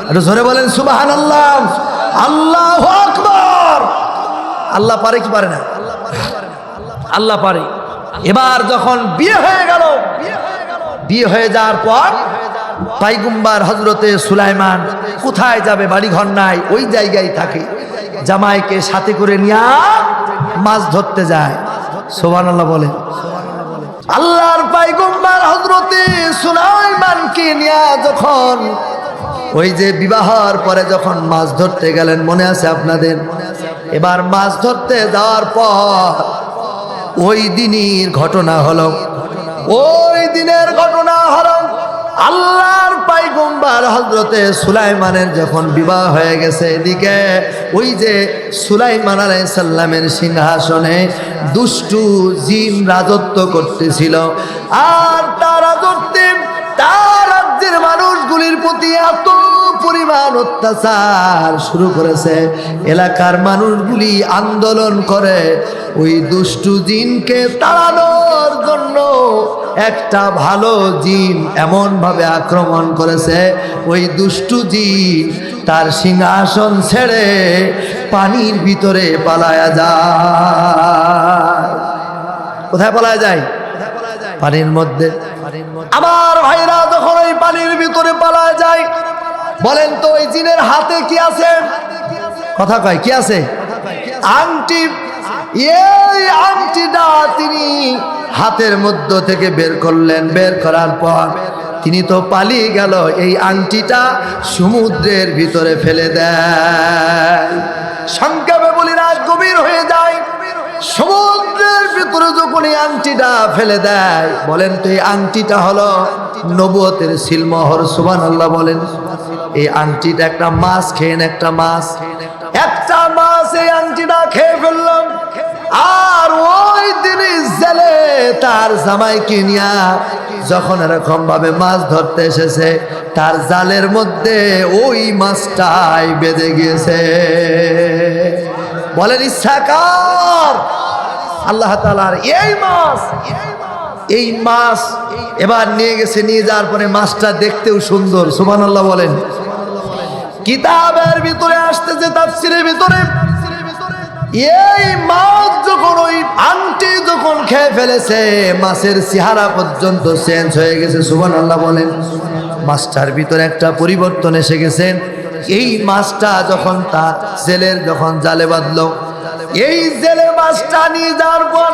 একটু জোরে বলেন সুবহানাল্লাহ। আল্লাহু আকবার। আল্লাহ পারে কি পারে না? আল্লাহ পারে। এবার যখন বিয়ে হয়ে গেল, বিয়ে হয়ে যাওয়ার পর পয়গম্বর হযরতে সুলাইমান কোথায় যাবে? বাড়ি ঘর নাই, ওই জায়গায় থাকে। জামাইকে সাথে করে নিয়ে মাছ ধরতে যায়। সুবহানাল্লাহ বলে। আল্লাহর পয়গম্বর হযরতে সুলাইমানকে নিয়ে যখন ওই যে বিবাহের পরে যখন মাছ ধরতে গেলেন, মনে আছে আপনাদের? এবার মাছ ধরতে যাওয়ার পর ওই দিনের ঘটনা হলো, আল্লাহর পয়গম্বর হযরতে সুলাইমানের যখন বিবাহ হয়ে গেছে, এদিকে ওই যে সুলাইমান আলাইহিস সালামের সিংহাসনে দুষ্টু জিন রাজত্ব করতেছিল। আর তার রাজত্বে তার রাজ্যের মানুষগুলির প্রতি এত পরিমাণ অত্যাচার শুরু করেছে, এলাকার মানুষগুলি আন্দোলন করে ওই দুষ্টু জিনকে তাড়ানোর জন্য একটা ভালো জিন এমন ভাবে আক্রমণ করেছে, ওই দুষ্টু জিন তার সিংহাসন ছেড়ে পানির ভিতরে পালায়া যায়। কোথায় পালায়া যায়? পানির মধ্যে। আমার ভাইরা যখন ওই পানির ভিতরে পালায়া যায়, বলেন তো ওই জিনের হাতে কি আছে? কথা কয় কি আছে? আংটি। এই আংটিটা তিনি হাতের মধ্য থেকে বের করলেন। বের করার পর তিনি তো পালিয়ে গেল, এই আংটিটা সমুদ্রের ভিতরে ফেলে দেয়। সংক্ষেপে বলি, রাত গভীর হয়ে যায়। সমুদ্রের ভিতরে যখন এই আংটিটা ফেলে দেয়, বলেন তো এই আংটিটা হলো নবুয়তের সিলমোহর। সুবহানাল্লাহ বলেন। এই আংটিটা একটা মাছ খেয়েন, একটা মাছ এই আংটিটা খেয়ে ফেললাম। আর ওই দিনই জেলে তার জামাইকে নিয়ে যখন এরকম ভাবে মাছ ধরতে এসেছে, তার জালের মধ্যে ওই মাছটাই বেঁধে গিয়েছে। বলেন ইচ্ছাকার আল্লাহ তাআলার এই মাছ এবার নিয়ে গেছে। নিয়ে যাওয়ার পরে মাছটা দেখতেও সুন্দর। সুবহানাল্লাহ বলেন। কিতাবের ভিতরে আসতেছে, তাফসীরের ভিতরে, এই মাছ যখন ওই আংটি যখন খেয়ে ফেলেছে, মাছের চেহারা পর্যন্ত চেঞ্জ হয়ে গেছে। সুবহানাল্লাহ বলেন। মাছটার ভিতরে একটা পরিবর্তন এসে গেছে। এই মাছটা যখন তার জেলের যখন জালে বাঁধলো, এই জেলে মাছটা নিয়ে যাওয়ার পর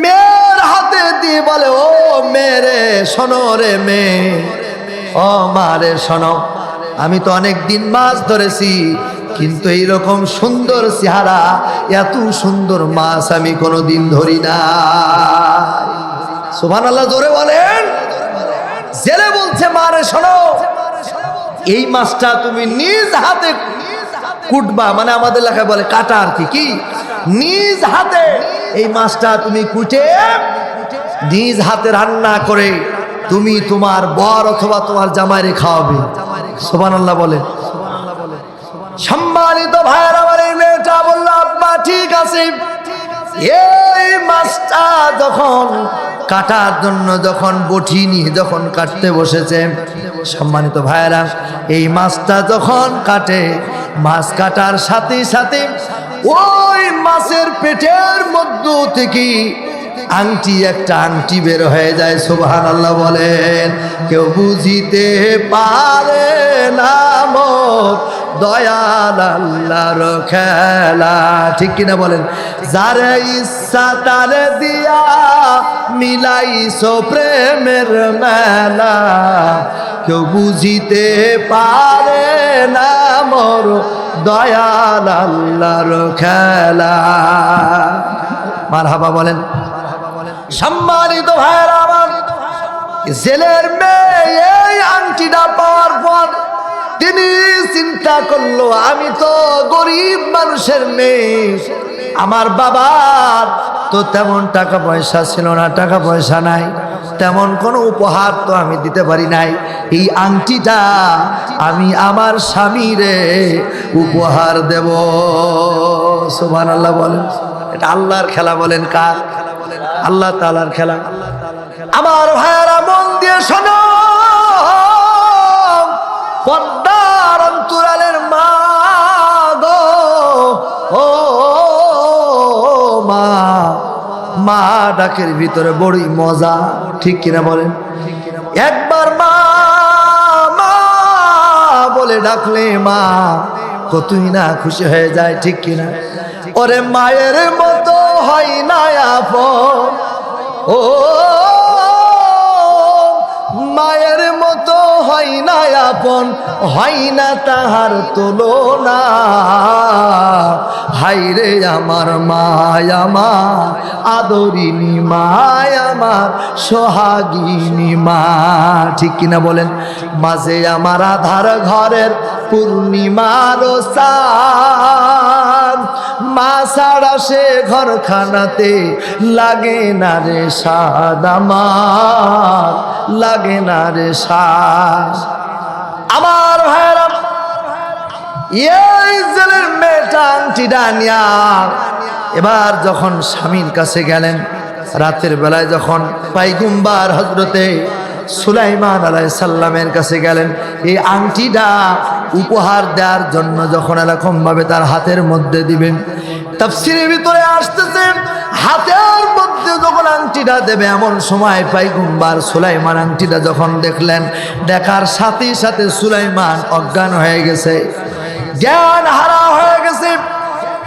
মেয়ের হাতে দিয়ে বলে, ও মেয়ে শোনো রে মেয়ে, ও মা রে শোনো, আমি তো অনেক দিন মাছ ধরেছি, কিন্তু এইরকম সুন্দর চেহারা, এত সুন্দর মাছ আমি কোনোদিন ধরি না। সুবহানাল্লাহ জোরে বলেন। জেলে বলছে, মা রে শোনো, এই মাছটা তুমি নিজ হাতে কুটবা, মানে আমাদের এলাকায় বলে কাটা আর কি, নিজ হাতে এই মাছটা তুমি কুটে নিজ হাতে রান্না করে তুমি তোমার বর অথবা তোমার জামাইরে খাওয়াবে। সুবহানাল্লাহ বলে। সম্মানিত ভাইয়েরা, আমার এই মেয়েটা বলল, আব্বা ঠিক আছে। এই মাছটা যখন কাটার জন্য যখন বটি নিয়ে যখন কাটতে বসেছে, সম্মানিত ভাইয়েরা, এই মাছটা যখন কাটে, মাছ কাটার সাথে সাথে ওই মাছের পেটের মধ্য থেকে আংটি একটা আংটি বের হয়ে যায়। সুবহানাল্লাহ বলেন। কেউ বুঝিতে পারে না মোর দয়াল আল্লাহর খেলা, ঠিক কিনা বলেন? যারে ইচ্ছা তারে দিয়া মিলাইছো প্রেমের মেলা, কেউ বুঝিতে পারে না মোর দয়াল আল্লাহর খেলা। মারহাবা বলেন। সম্মানিত ভাইরা আমার, জেলের মেয়ে এই আংটিটা পাওয়ার পর তিনি চিন্তা করলো, আমি তো গরিব মানুষের মেয়ে, আমার বাবার তো তেমন টাকা পয়সা ছিল না, টাকা পয়সা নাই, তেমন কোনো উপহার তো আমি দিতে পারি নাই। এই আংটিটা আমি আমার স্বামীরে উপহার দেব। সুবহানাল্লাহ বলেন। এটা আল্লাহর খেলা। বলেন কার? আল্লাহ তাআলার খেলা। আমার ভাইয়েরা মন দিয়ে শোনো, পদ্মার অন্তরালের মা গো, ও মা, মা ডাকের ভিতরে বড়ই মজা, ঠিক কিনা বলেন? একবার মা মা বলে ডাকলে মা কতই না খুশি হয়ে যায়, ঠিক কিনা? ওরে মায়ের মতো হয় না আপন, ও মায়ের মতো হয় না আপন, হয় না তাহার তুলনা। হাইরে আমার মায়, আমার আদরিনী মায়, আমার সোহাগিনী মা, ঠিক কিনা বলেন? মাঝে আমার আধার ঘরের পূর্ণিমার চাঁদ, মা ছাড়া সে ঘরখানাতে লাগে না রে স্বাদ, আমার লাগে না রে স্বাদ। আমার ভাইরা, এই জেলের মেয়েটা আংটিটা নিয়া এবার যখন স্বামীর কাছে গেলেন, রাতের বেলায় যখন পয়গম্বর হযরতে সুলাইমান আলাইহিস সালামের কাছে গেলেন, এই আংটিটা উপহার দেওয়ার জন্য যখন এরকম ভাবে তার হাতের মধ্যে দিবেন, তাফসীরের ভিতরে আসতেছে হাতের মধ্যে যখন আংটিটা দেবে, এমন সময় পয়গম্বর সুলাইমান আংটিটা যখন দেখলেন, দেখার সাথে সাথে সুলাইমান অজ্ঞান হয়ে গেছে, জ্ঞান হারা হয়ে গেছে।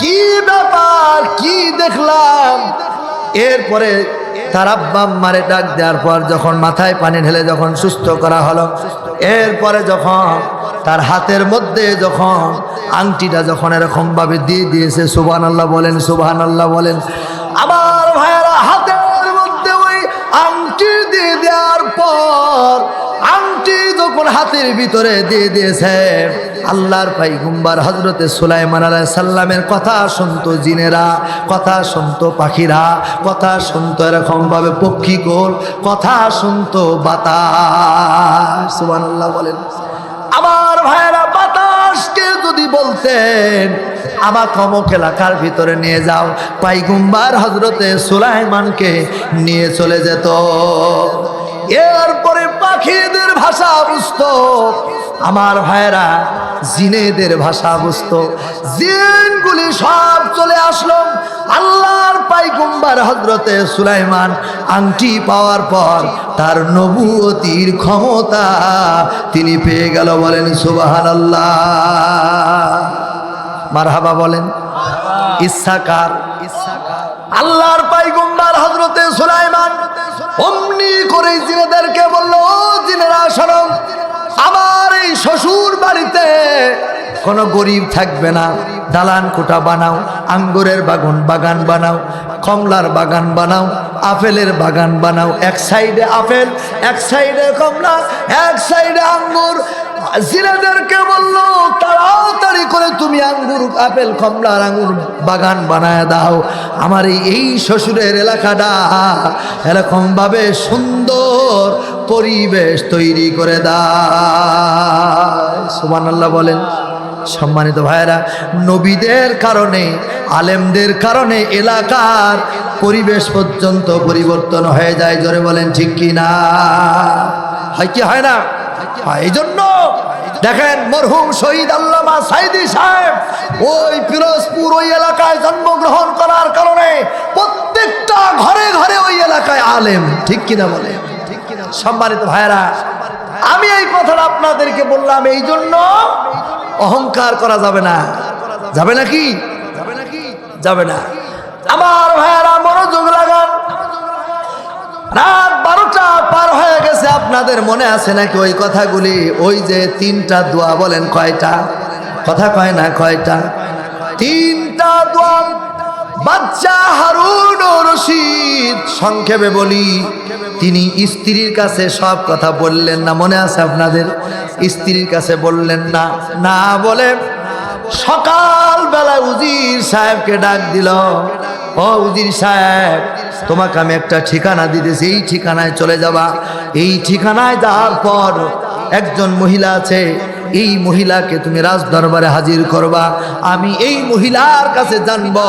কি ব্যাপার, কি দেখলাম? এরপরে তার আব্বা আম্মারে ডাক দেওয়ার পর যখন মাথায় পানি ঢেলে যখন সুস্থ করা হলো, এরপরে যখন তার হাতের মধ্যে যখন আংটিটা যখন এরকম ভাবে দিয়ে দিয়েছে, সুবহানাল্লাহ বলেন, সুবহানাল্লাহ বলেন। আমার ভাইয়েরা, হাতের মধ্যে ওই আংটি দিয়ে দেওয়ার পর, আংটি যখন হাতের ভিতরে দিয়ে দিয়েছে, আল্লাহর পয়গম্বর হযরতে সুলাইমান আলাইহিস সালামের কথা শুনতো জিনেরা, কথা শুনতো পাখিরা, কথা শুনতো এরকম ভাবে পক্ষীকুল, কথা শুনতো বাতাস। সুবহানাল্লাহ বলেন। আমার ভাইয়েরা, বাতাসকে যদি বলতেন আমাকে অমুক এলাকার ভিতরে নিয়ে যাও, পয়গম্বর হযরতে সুলাইমানকে নিয়ে চলে যেত। এরপরে পাখিদের ভাষা বুঝতো, আমার ভাইয়েরা জিনেদের ভাষা বুঝতো, জিনগুলি সব চলে আসলো। আল্লাহর পয়গম্বর হযরতে সুলাইমান আংটি পাওয়ার পর তার নবুয়তির ক্ষমতা তিনি পেয়ে গেল। বলেন সুবহানাল্লাহ, মারহাবা বলেন। ইসহাকার, আল্লাহর পয়গম্বর হযরতে সুলাইমান অমনি করে জিনেদেরকে বলল, ও জিনেরা শোনো, আমার এই শ্বশুর বাড়িতে কোনো গরিব থাকবে না, দালান কোঠা বানাও, আঙ্গুরের বাগান বানাও, কমলার বাগান বানাও, আপেলের বাগান বানাও, এক সাইডে আপেল, এক সাইডে কমলা, এক সাইডে আঙ্গুর। জিনেদেরকে বললো, তাড়াতাড়ি করে তুমি আঙ্গুর, আপেল, কমলার আঙ্গুর বাগান বানায় দাও, আমার এই শ্বশুরের এলাকাটা এরকম ভাবে সুন্দর পরিবেশ তৈরি করে দাও। সুবহানাল্লাহ বলেন। সম্মানিত ভাইরা, নবীদের কারণে, আলেমদের কারণে এলাকার পরিবেশ পর্যন্ত পরিবর্তন হয়ে যায়। জোরে বলেন ঠিক কি না? হয় কি হয় না? এই জন্য দেখেন, মরহুম শহীদ আল্লামা সাইদি সাহেব ওই পিরোজপুর ওই এলাকায় জন্মগ্রহণ করার কারণে প্রত্যেকটা ঘরে ঘরে ওই আলেম, ঠিক কিনা বলে? সম্মানিত ভাইরা, আমি এই কথাটা আপনাদেরকে বললাম এই জন্য, অহংকার করা যাবে না। যাবে নাকি? যাবে না। আমার ভাইরা মনোযোগ লাগান। রাত 12টা পার হয়ে গেছে, আপনাদের মনে আছে নাকি ওই কথাগুলি? ওই যে 3টা দোয়া, বলেন কয়টা? কথা কয় না, কয়টা? 3টা দোয়া। বাচ্চা হারুন ও রশিদ, সংক্ষেপে বলি, তিনি স্ত্রীর কাছে সব কথা বললেন না, মনে আছে আপনাদের? স্ত্রীর কাছে বললেন না, না বলে সকালবেলা উজির সাহেবকে ডাক দিল। ও উজির সাহেব, তোমাকে আমি একটা ঠিকানা দিতেছি, এই ঠিকানায় চলে যাবা। এই ঠিকানায় যাওয়ার পর একজন মহিলা আছে, এই মহিলাকে তুমি রাজ দরবারে হাজির করবা। আমি এই মহিলার কাছে জানবো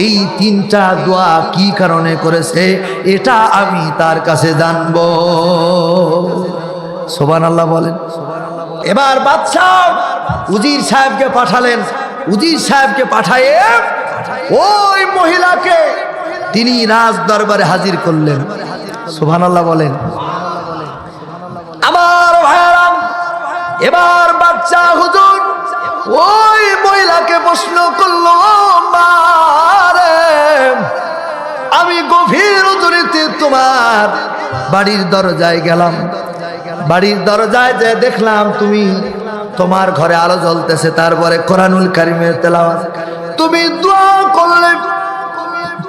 এই 3টা দোয়া কি কারণে করেছে, এটা আমি তার কাছে জানবো। সুবহানাল্লাহ বলেন। এবার বাদশা উজির সাহেবকে পাঠালেন। উজির সাহেবকে পাঠায়ে ওই মহিলাকে তিনি রাজ দরবারে হাজির করলেন। সুবহানাল্লাহ বলেন। আমার ভাইরা, এবার বাচ্চা হুজুর ওই মহিলাকে প্রশ্ন করলো, মারে, আমি গভীর রজনীতে তোমার বাড়ির দরজায় গেলাম। বাড়ির দরজায় যে দেখলাম তুমি, তোমার ঘরে আলো জ্বলতেছে, তারপরে কোরআনুল কারীমের তেলাওয়াত, তুমি দোয়া করলে।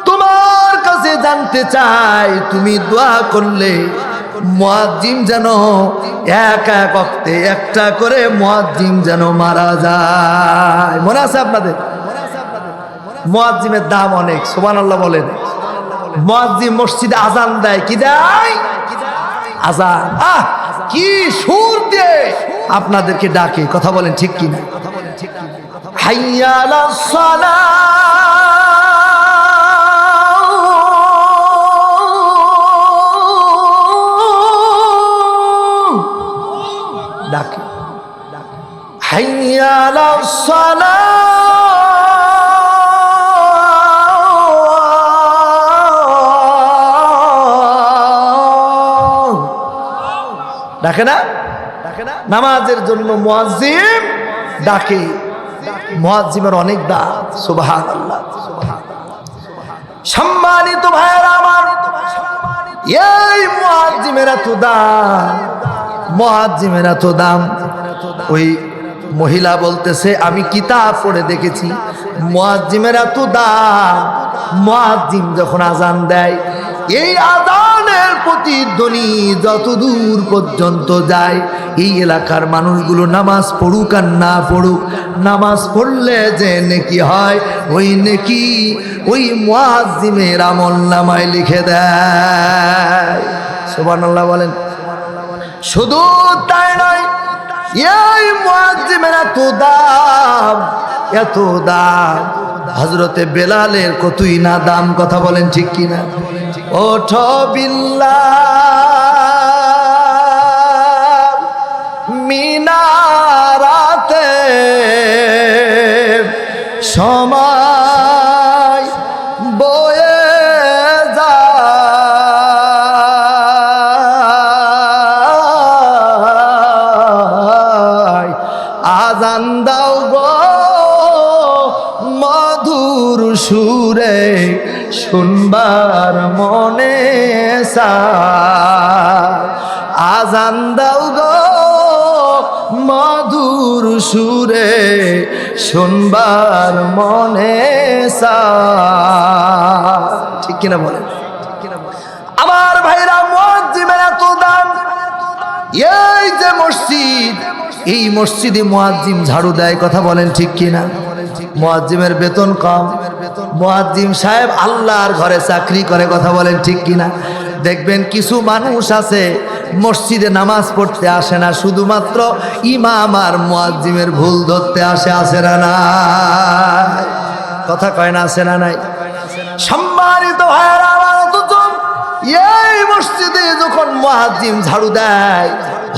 তোমার কাছে জানতে চাই, তুমি দোয়া করলে মুয়াজ্জিম যেন এক এক ওয়াক্তে একটা করে মুয়াজ্জিম যেন মারা যায়। মনে আছে আপনাদের? মুয়াজ্জিমের দাম অনেক। সুবহানাল্লাহ বলেন। মুয়াজ্জিম মসজিদে আজান দেয়, কি দেয়? আজান। কি সুর দিয়ে আপনাদেরকে ডাকে, কথা বলেন ঠিক কিনা? হাইয়া আলাস সালাহ, ডাকে হাইয়া আলাস সালাহ, ডাকে না? নামাজের জন্য মুয়াজ্জিম ডাকে। মুয়াজ্জিমের অনেক দাম। সুবহানাল্লাহ। সম্মানিত ভাইরা আমার, এই মুয়াজ্জিমের এত দাম, মুয়াজ্জিমের এত দাম। ওই মহিলা বলতেছে, আমি কিতাব পড়ে দেখেছি মুয়াজ্জিমের এত দাম। মুয়াজ্জিম যখন আজান দেয়, এই আজানের প্রতিধ্বনি যত দূর পর্যন্ত যায়, এই এলাকার মানুষগুলো নামাজ পড়ুক আর না পড়ুক, নামাজ পড়লে যে নেকি হয়, ওই নেকি ওই মুয়াজ্জিমের আমলনামায় লিখে দেয়। সুবহানাল্লাহ বলেন। শুধু তাই নয়, এই মুয়াজ্জিমের এত দাম, এত দাম, হযরতে বেলালের কতই না দাম, কথা বলেন ঠিক কিনা? ওঠো বিল্লাহ মিনারাতে, সময় বয়ে যায়, আজান দাও গো মধুর সুরে, শুনবার মনে চায়। আজান দাও গো মধুর সুরে, শুনবার মনে চায়। ঠিক কিনা বলেন? আমার ভাইরা, মুয়াজ্জিমের এত দাম। এই যে মসজিদ, এই মসজিদে মুয়াজ্জিম ঝাড়ু দেয়, কথা বলেন ঠিক কিনা? মুয়াজ্জিমের বেতন কম। মুয়াজ্জিম সাহেব আল্লাহর ঘরে চাকরি করে, কথা বলেন ঠিক কিনা? দেখবেন কিছু মানুষ আছে মসজিদে নামাজ পড়তে আসে না, শুধুমাত্র ইমাম আর মুয়াজ্জিমের ভুল ধরতে আসে না নাই? কথা কয় না, আছে না নাই? সম্মানিত ভাইয়েরা আমার, অথচ এই মসজিদে যখন মুয়াজ্জিম ঝাড়ু দেয়,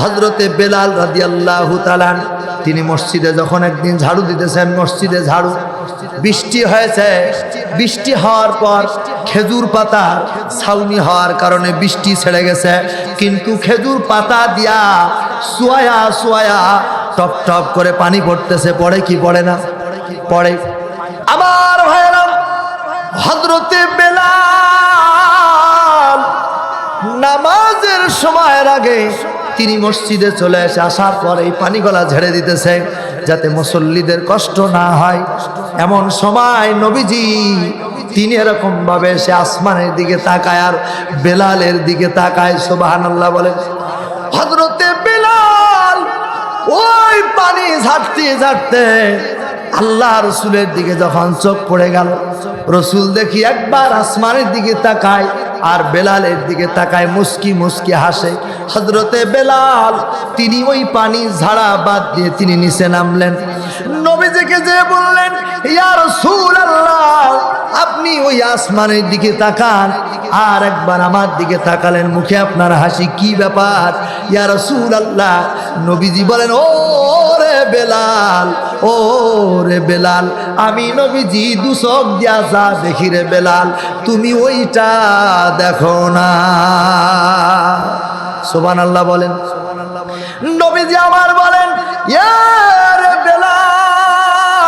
হযরতে বেলাল রাদিয়াল্লাহু তাআলা তিনি মসজিদে যখন একদিন ঝাড়ু দিতেছেন, মসজিদে ঝাড়ু বৃষ্টি হয়েছে, বৃষ্টি হওয়ার পর খেজুর পাতার ছাউনি হওয়ার কারণে বৃষ্টি ছেড়ে গেছে, কিন্তু খেজুর পাতা দিয়া সোয়া সোয়া টপ টপ করে পানি পড়তেছে। পড়ে কি পড়ে না? পড়ে। আমার ভাইয়েরা, হযরতে বেলাল নামাজের সময়ের আগে তিনি মসজিদে চলে এসে আসার পর এই পানি গলা ঝেড়ে দিতেছে যাতে মুসল্লিদের কষ্ট না হয়। এমন সময় নবীজি তিনি এরকম ভাবে সে আসমানের দিকে তাকায় আর বেলালের দিকে তাকায়। সুবহানাল্লাহ বলেন। হযরতে বেলাল ওই পানি ঝাড়তে ঝাড়তে আল্লাহ রসুলের দিকে যখন চোখ পড়ে গেল, রসুল দেখি একবার আসমানের দিকে তাকায় আর বেলালের দিকে তাকায়, মুস্কি মুস্কি হাসে। হযরতে বেলাল তিনি ওই পানি ঝাড়া বাদ দিয়ে তিনি নিচে নামলেন, নবীজিকে যে বললেন, ইয়া রাসূলুল্লাহ আপনি ওই আসমানের দিকে তাকান। আর একবার আমার দিকে তাকালেন, মুখে আপনার হাসি, কি ব্যাপার ইয়া রাসূলুল্লাহ? নবীজি বলেন, ও রে বেলাল, ও রে বেলাল, আমি নবীজি দু চোখ দিয়া যা দেখি রে বেলাল, তুমি ওইটা দেখো না। সুবহানাল্লাহ বলেন। নবীজি আমার বলেন, ইয়া রে বেলাল,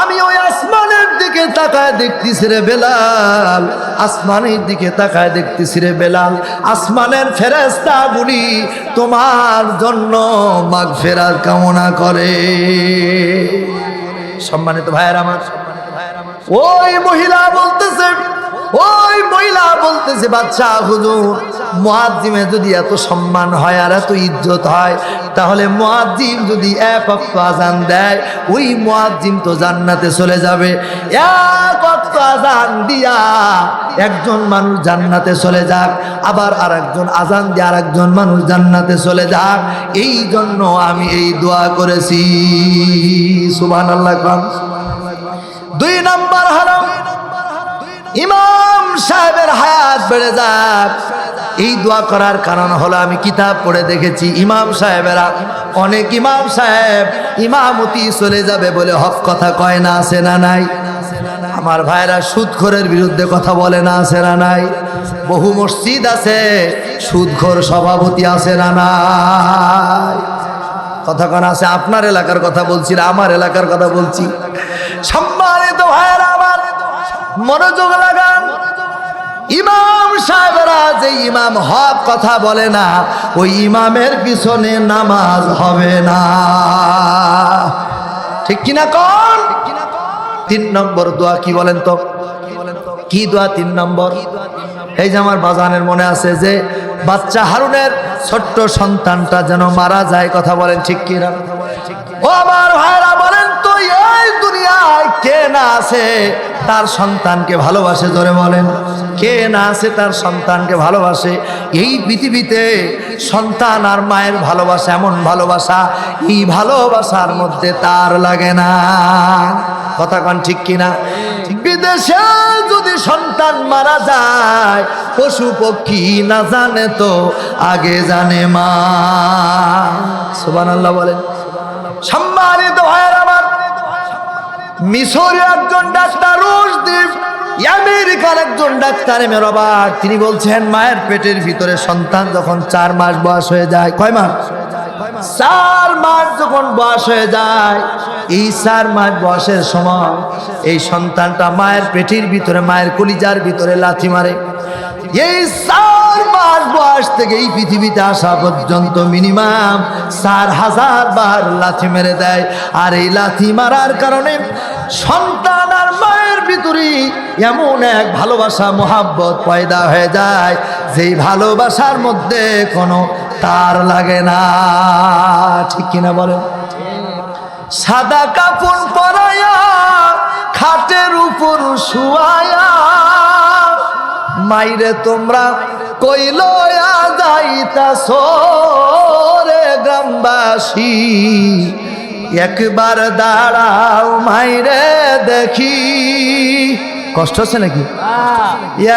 আমি ওই আসমানের দিকে তাকায় দেখতেছি রে বেলাল, আসমানের দিকে তাকায় দেখতেছি রে বেলাল, আসমানের ফেরেশতাগুলি তোমার জন্য মাগফিরাত কামনা করে। সম্মানিত ভাইয়েরা আমার, ওই মহিলা বলতেছে বাদশাহ হুজুর, মুয়াজ্জিমে যদি এত সম্মান হয় আর এত ইজ্জত হয়, তাহলে মুয়াজ্জিম যদি এক ওয়াক্ত আযান দেয়, ওই মুয়াজ্জিম তো জান্নাতে চলে যাবে। এক ওয়াক্ত আযান দিয়া একজন মানুষ জান্নাতে চলে যাক, আবার আরেকজন আযান দিয়ে আরেকজন মানুষ জান্নাতে চলে যাক, এই জন্য আমি এই দোয়া করেছি। সুবহানাল্লাহ। দুই নাম্বার হলো ইমাম সাহেবের হায়াত বেড়ে যাক। এই দোয়া করার কারণ হলো আমি কিতাব পড়ে দেখেছি, ইমাম সাহেবেরা, অনেক ইমাম সাহেব ইমামতি চলে যাবে বলে হক কথা কয় না, আছে না নাই? আমার ভাইরা সুদখোরের বিরুদ্ধে কথা বলে না, আছে না নাই? বহু মসজিদ আছে, সুদখোর সভাপতি আছে না নাই? কথা কোন আছে? আপনার এলাকার কথা বলছি না, আমার এলাকার কথা বলছি। সম্মানিত ভাইরা আমার, মনোযোগ লাগান। ইমাম সাহেবরা যে ইমাম হক কথা বলে না, ওই ইমামের পিছনে নামাজ হবে না, ঠিক কিনা কোন? 3 নম্বর দোয়া কি বলেন তো? কি দোয়া 3 নম্বর? এই যে আমার বাজানের মনে আছে যে বাচ্চা হারুনের ছোট্ট সন্তানটা যেন মারা যায়, কথা বলেন ঠিক কিনা? ও আমার ভাইরা বলেন তো, এই দুনিয়ায় কে না আছে তার সন্তানকে ভালোবাসে? ধরে বলেন, কে না আছে তার সন্তানকে ভালোবাসে? এই পৃথিবীতে সন্তান আর মায়ের ভালোবাসা এমন ভালোবাসা, এই ভালোবাসার মধ্যে তার লাগে না, কথা কন ঠিক কিনা? বিদেশে যদি সন্তান মারা যায়, পশু পক্ষী না জানে তো আগে জানে মা। সুবহানাল্লাহ বলেন। সম্মানিত ভাইয়ের আমার, মিশরের একজন ডাক্তার রুশদীপ, আমেরিকার একজন ডাক্তার রবার্ট, তিনি বলছেন মায়ের পেটের ভিতরে সন্তান যখন 4 মাস বয়স হয়ে যায়, কয় মাস? 4 মাস যখন বয়স হয়ে যায়, এই 4 মাস বয়সের সময় এই সন্তানটা মায়ের পেটের ভিতরে, মায়ের কলিজার ভিতরে লাথি মারে। এই 4 মাস বয়স থেকে এই পৃথিবীতে আসা পর্যন্ত মিনিমাম 4000 বার লাথি মেরে দেয়। আর এই লাথি মারার কারণে সন্তান আর মায়ের ভিতরে এমন এক ভালোবাসা, মোহাব্বত পয়দা হয়ে যায়, যেই ভালোবাসার মধ্যে কোনো তার লাগে না, ঠিক কিনা বলেন? সাদা কাপড় পরায়া খাটের উপর শুয়ায়া মাইরে তোমরা কইলয়া যাইতাছো রে গ্রামবাসী, একবার দাঁড়াও মাইরে দেখি। কষ্ট হচ্ছে নাকি?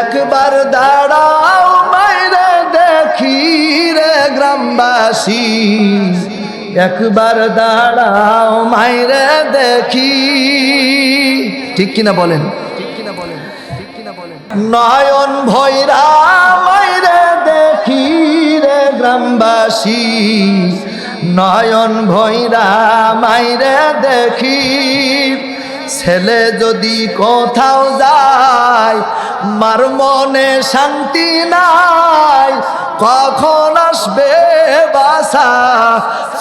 একবার দাঁড়াও মাইরে দেখি রে গ্রামবাসী, একবার দাঁড়াও মাইরে দেখি, ঠিক কিনা বলেন? নয়ন ভৈরা মাইরে দেখি রে গ্রামবাসী, নয়ন ভৈরা মাইরে দেখি, ছেলে যদি কোথাও যায় মার মনে শান্তি নাই, কখন আসবে বাসা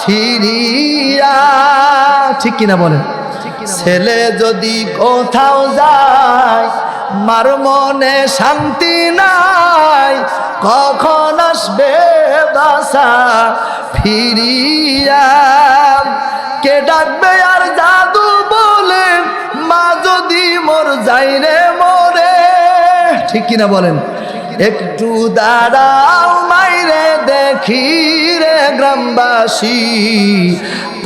ফিরিয়া, ঠিক কিনা বলেন? ছেলে যদি কোথাও যায় মার মনে শান্তি নাই, কখন আসবে বাসা ফিরিয়া, কে ডাকবে আর জাদু বলে মা যদি মোর যাই রে মরে, ঠিক কিনা বলেন? একটু দাঁড়াও মাইরে দেখি রে গ্রামবাসী,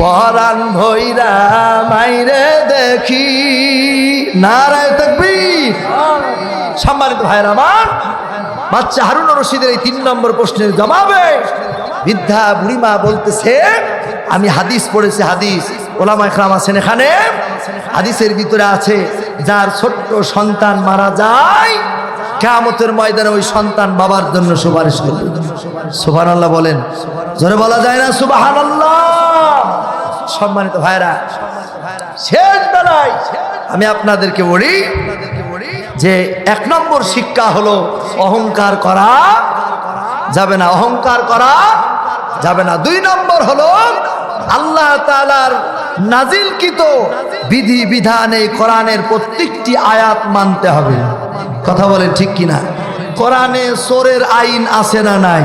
পরাণ ভৈরা মাইরে দেখি। নারায়ে তাকবীর। সম্মানিত ভাইরা আমার, বাচ্চা হারুন রশিদের এই 3 নম্বর প্রশ্নের জবাবে বৃদ্ধা বুড়িমা বলতেছে, আমি হাদিস পড়েছি, হাদিস ওলামা ইকরাম আছেন এখানে, হাদিসের ভিতরে আছে যার ছোট্ট সন্তান মারা যায় কিয়ামতের ময়দানে ওই সন্তান বাবার জন্য সুপারিশ করবে। সুবহানাল্লাহ বলেন, জোরে বলা যায় না সুবহানাল্লাহ? সম্মানিত ভাইরা, শেষ বেলায় আমি আপনাদেরকে বলি যে 1 নম্বর শিক্ষা হলো অহংকার করা যাবে না, অহংকার করা যাবে না। 2 নম্বর হলো আল্লাহ তাআলার নাজিলকৃত বিধি বিধান এই কোরআনের প্রত্যেকটি আয়াত মানতে হবে। কথা বলেন ঠিক কিনা? কোরআনে চোরের আইন আছে না নাই?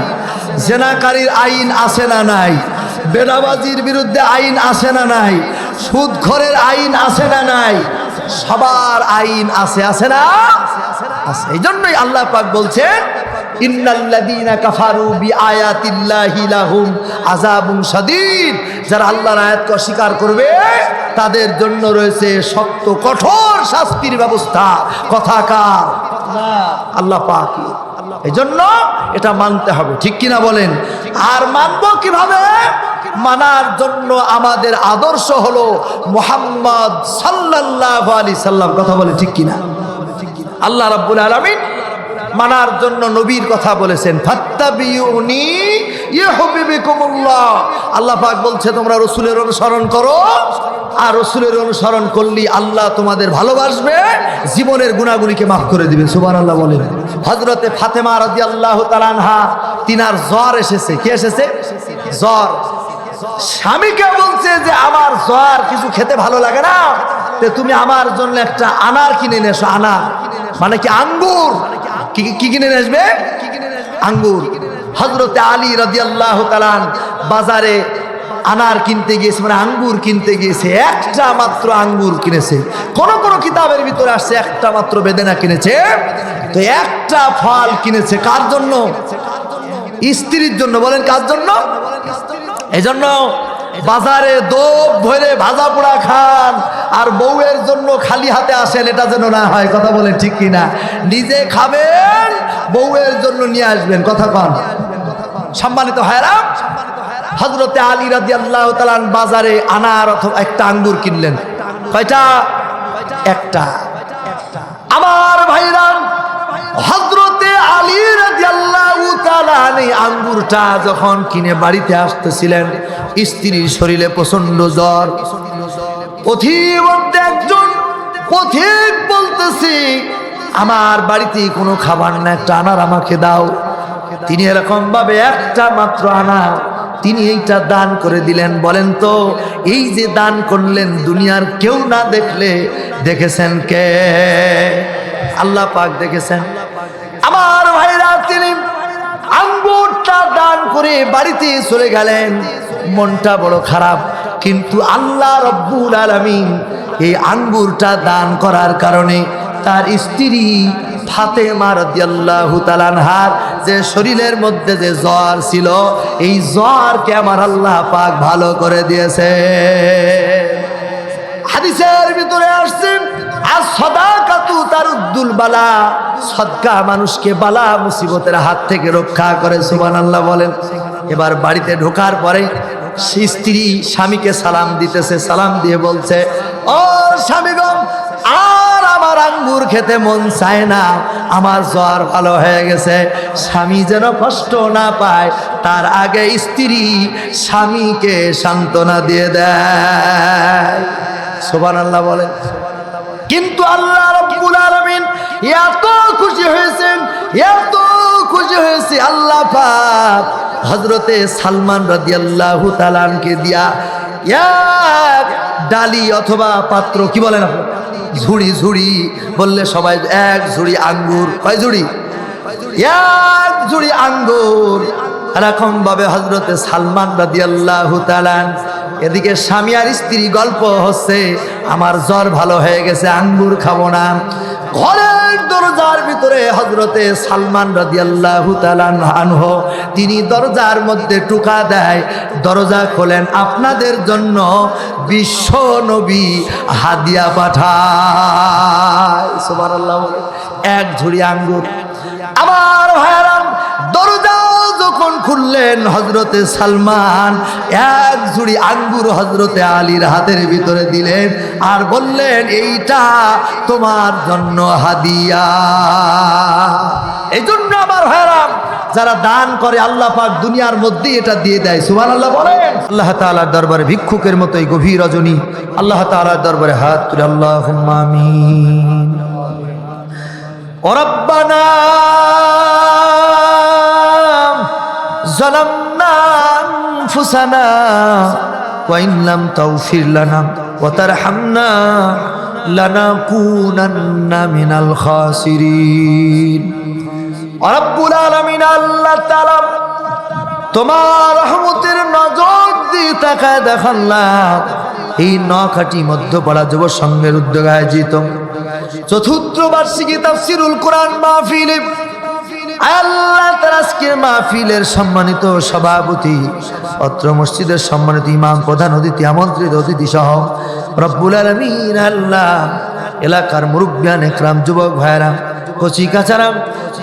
জেনাকারীর আইন আছে না নাই? বেনামাজির বিরুদ্ধে আইন আছে না নাই? সুদখোরের আইন আছে না নাই? সবার আইন আছে, আছে না? আছে। এই জন্যই আল্লাহ পাক বলছেন, ইন্নাল্লাযীনা কাফারু বিআয়াতিল্লাহি লাহুম আযাবুন শাদীদ, যারা আল্লাহর আয়াতকে অস্বীকার করবে তাদের জন্য রয়েছে শক্ত কঠোর শাস্তির ব্যবস্থা। কথা কার? আল্লাহ পাক। এই জন্য এটা মানতে হবে, ঠিক কিনা বলেন? আর মানবো কিভাবে? মানার জন্য আমাদের আদর্শ হলো মুহাম্মদ সাল্লাল্লাহু আলাইহি সাল্লাম। কথা বলে ঠিক কিনা? আল্লাহ রাব্বুল আলামিন মানার জন্য নবীর কথা বলেছেন, ফাত্তাবিউনি ইউহিব্বুকুমুল্লাহ। আল্লাহ পাক বলছে তোমরা রাসূলের অনুসরণ করো, আর রাসূলের অনুসরণ করলে আল্লাহ তোমাদের ভালোবাসবে, জীবনের গুনাহগুলিকে মাফ করে দিবেন। সুবহানাল্লাহ বলেন। হযরতে ফাতেমা রাদিয়াল্লাহু তাআলা আনহা, তিনার জ্বর এসেছে। কি এসেছে? জ্বর। স্বামীকে বলছে যে আমার জ্বর, কিছু খেতে ভালো লাগে না, তো তুমি আমার জন্য একটা আনার কিনে নিয়ে এসো। আনার মানে কি? আঙ্গুর। কি কিনে নিয়ে আসবে? আঙ্গুর। হযরতে আলী রাদিয়াল্লাহু তাআলা বাজারে আনার কিনতে গিয়েছে, মানে আঙ্গুর কিনতে গিয়েছে। একটা মাত্র আঙ্গুর কিনেছে। কোন কোন কিতাবের ভিতরে আসছে একটা মাত্র বেদেনা কিনেছে। তো একটা ফল কিনেছে কার জন্য? স্ত্রীর জন্য। বলেন কার জন্য? এজন্য বাজারে দোপ ভরে ভাজা পোড়া খান, আর বউয়ের জন্য খালি হাতে আসেন, এটা যেন না হয়। কথা বলেন ঠিক কিনা? নিজে খাবেন, বউয়ের জন্য নিয়ে আসবেন। কথা কন। সম্মানিত ভাইরা, হযরতে আলী রাদিয়াল্লাহু তাআলা বাজারে আনার অথবা একটা আঙ্গুর কিনলেন। কয়টা? একটা। আমার ভাইরা, হযরতে আলী রাদিয়াল্লাহু তাআলা এই আঙ্গুরটা যখন কিনে বাড়িতে আসতেছিলেন, স্ত্রীর শরীরে প্রচন্ড জ্বর। পথিমধ্যে একজন পথিক বলতেছে, আমার বাড়িতে কোনো খাবার না, একটা আনার আমাকে দাও। তিনি এরকম ভাবে একটা মাত্র আনার তিনি এইটা দান করে দিলেন। বলেন তো, এই যে দান করলেন দুনিয়ার কেউ না দেখলে দেখেছেন কে? আল্লাহ পাক দেখেছেন। আমার ভাইরা, তিনি আঙ্গুরটা দান করে বাড়িতে চলে গেলেন। মনটা বড় খারাপ, কিন্তু আল্লাহ রব্বুল আলামিন এই আঙ্গুরটা দান করার কারণে তার স্ত্রী ফাতেমা রাদিয়াল্লাহু তাআলা আনহার যে শরীরের মধ্যে যে জ্বর ছিল, এই জ্বরকে আমার আল্লাহ পাক ভালো করে দিয়েছে। হাদিসের ভিতরে আসছে, as-সাদাকাতু তারুদ্দুল বালা, সদকা মানুষকে বালা মুসিবতের হাত থেকে রক্ষা করে। সুবহানাল্লাহ বলেন। এবার বাড়িতে ঢোকার পরে স্ত্রী স্বামীকে সালাম দিতেছে, সালাম দিয়ে বলছে, ও স্বামীগণ, আর আমার আঙ্গুর খেতে মন চায় না, আমার জ্বর ভালো হয়ে গেছে। স্বামী যেন কষ্ট না পায় তার আগে স্ত্রী স্বামীকে সান্ত্বনা দিয়ে দেয়। সুবহানাল্লাহ বলেন। কিন্তু আল্লাহ রাব্বুল আলামিন এত খুশি হয়েছেন, এত খুশি হয়েছে আল্লাহ পাক হযরতে সালমান রাদিয়াল্লাহু তাআলা আনকে দিয়া এক ডালি অথবা পাত্র, কি বলেন আপনি, ঝুড়ি, ঝুড়ি বললে সবাই, এক ঝুড়ি আঙ্গুর, কয় ঝুড়ি? এক ঝুড়ি আঙ্গুর। এরকম ভাবে হযরতে সালমান রাদিয়াল্লাহু তাআলা, এদিকে স্বামী আর স্ত্রী গল্প হচ্ছে, আমার জ্বর ভালো হয়ে গেছে, আঙ্গুর খাবো না। ঘরের দরজার ভিতরে হযরতে সালমান রাদিয়াল্লাহু তাআলা আনহু তিনি দরজার মধ্যে টোকা দেয়, দরজা খোলেন, আপনাদের জন্য বিশ্ব নবী হাদিয়া পাঠায়। সুবহানাল্লাহ। এক ঝুড়ি আঙ্গুর। আমার ভাইরা, দরজা যখন খুললেন হযরতে সালমান এক ঝুড়ি আঙ্গুর হযরতে আলীর হাতের ভিতরে দিলেন আর বললেন, এইটা তোমার জন্য হাদিয়া। এই জন্য আমার ভাইরা, যারা দান করে আল্লাহ পাক দুনিয়ার মধ্যে এটা দিয়ে দেয়। সুবহানাল্লাহ বলেন। আল্লাহ তাআলার দরবারে ভিক্ষুকের মতো এই গভীর রজনী আল্লাহ তাআলার দরবারে হাত তুলে আল্লাহুম্মা আমিন। ও রব্বানা যালামনা আনফুসানা ওয়া ইন লাম তাগফির লানা ওয়া তারহামনা লানাকুনান্না মিনাল খাসিরিন। রব্বুল আলামিন আল্লাহ তাআলা তোমার রহমতের নজর দিয়ে তাকায় দেখাল্লাহ, এই নখাটি মধ্যপাড়া যুব সংঘের উদ্যোগে আয়োজিত চতুর্থ বার্ষিকী তাফসীরুল কোরআন মাহফিলে আল্লাহ তাআলা আজকের মাহফিলের সম্মানিত সভাপতি, অত্র মসজিদের সম্মানিত ইমাম, প্রধান অতিথি, আমন্ত্রিত অতিথি সহ রব্বুল আলামিন আল্লাহ এলাকার মুরব্বিয়ান একরাম, যুবক ভাইরা, কচি কাচারা,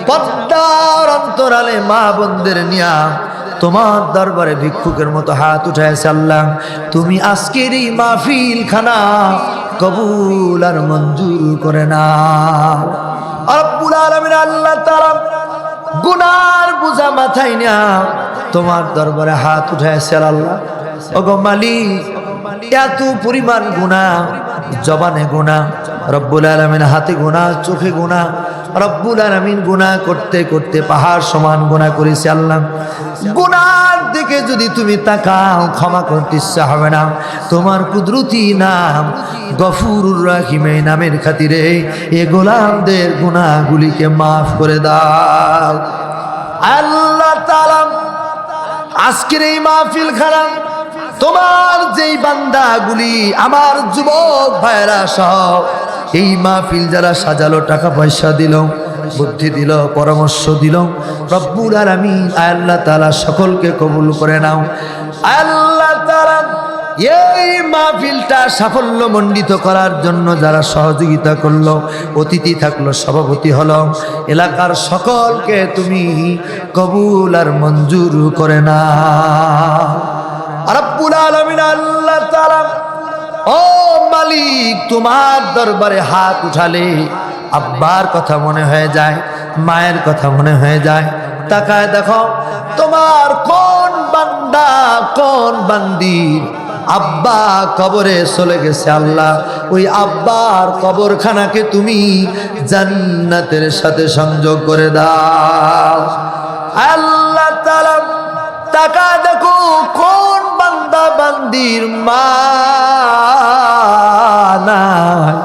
পর্দার অন্তরালে মা বোনদের নিয়া তোমার দরবারে ভিক্ষুকের মতো হাত উঠাইছে। আল্লাহ তুমি আজকের এই মাহফিল খানা কবুল আর মঞ্জুর করে নাও। রব্বুল আলামিন আল্লাহ তাআলা গুনার বোঝা মাথায় নিয়া তোমার দরবারে হাত উঠাইছে। আল্লাহ ওগো মালিক, এত পরিমাণ গুনাহ, জবানে গুনাহ, রব্বুল আলামিন হাতে গুনাহ, চোখে গুনাহ, রব্বুল আলামিন গুনাহ করতে করতে পাহাড় সমান গুনাহ করেছে। আল্লাহ গুনার দিকে যদি তুমি তাকাও, ক্ষমা করতে ইচ্ছা হবে না। তোমার কুদরতি নাম গফুরুর রাহিম এই নামের খাতিরে এ গোলামদের গুনাহগুলিকে মাফ করে দাও। আল্লাহ তাআলা আজকের এই মাহফিল খানা তোমার যেই বান্দাগুলি, আমার যুবক ভাইরা সহ এই মাহফিল যারা সাজালো, টাকা পয়সা দিল, বুদ্ধি দিল, পরামর্শ দিল, রব্বুল আলামিন আল্লাহ তাআলা সকলকে কবুল করে নাও। আল্লাহ তাআলা এই মাহফিলটা সাফল্যমণ্ডিত করার জন্য যারা সহযোগিতা করলো, অতিথি থাকলো, সভাপতি হলো, এলাকার সকলকে তুমি কবুল আর মঞ্জুর করে নাও। রব্বুল আলামিন আল্লাহ তাআলা ও মালিক, তোমার দরবারে হাত উঠালে আব্বার কথা মনে হয়ে যায়, মায়ের কথা মনে হয়ে যায়। তাকায় দেখো তোমার কোন বান্দা, কোন বান্দির আব্বা কবরে চলে গেছে। আল্লাহ ওই আব্বার কবরখানাকে তুমি জান্নাতের সাথে সংযোগ করে দাও। আল্লাহ তাআলা তাকায় দেখো কোন বান্দা বান্দির মা নাই,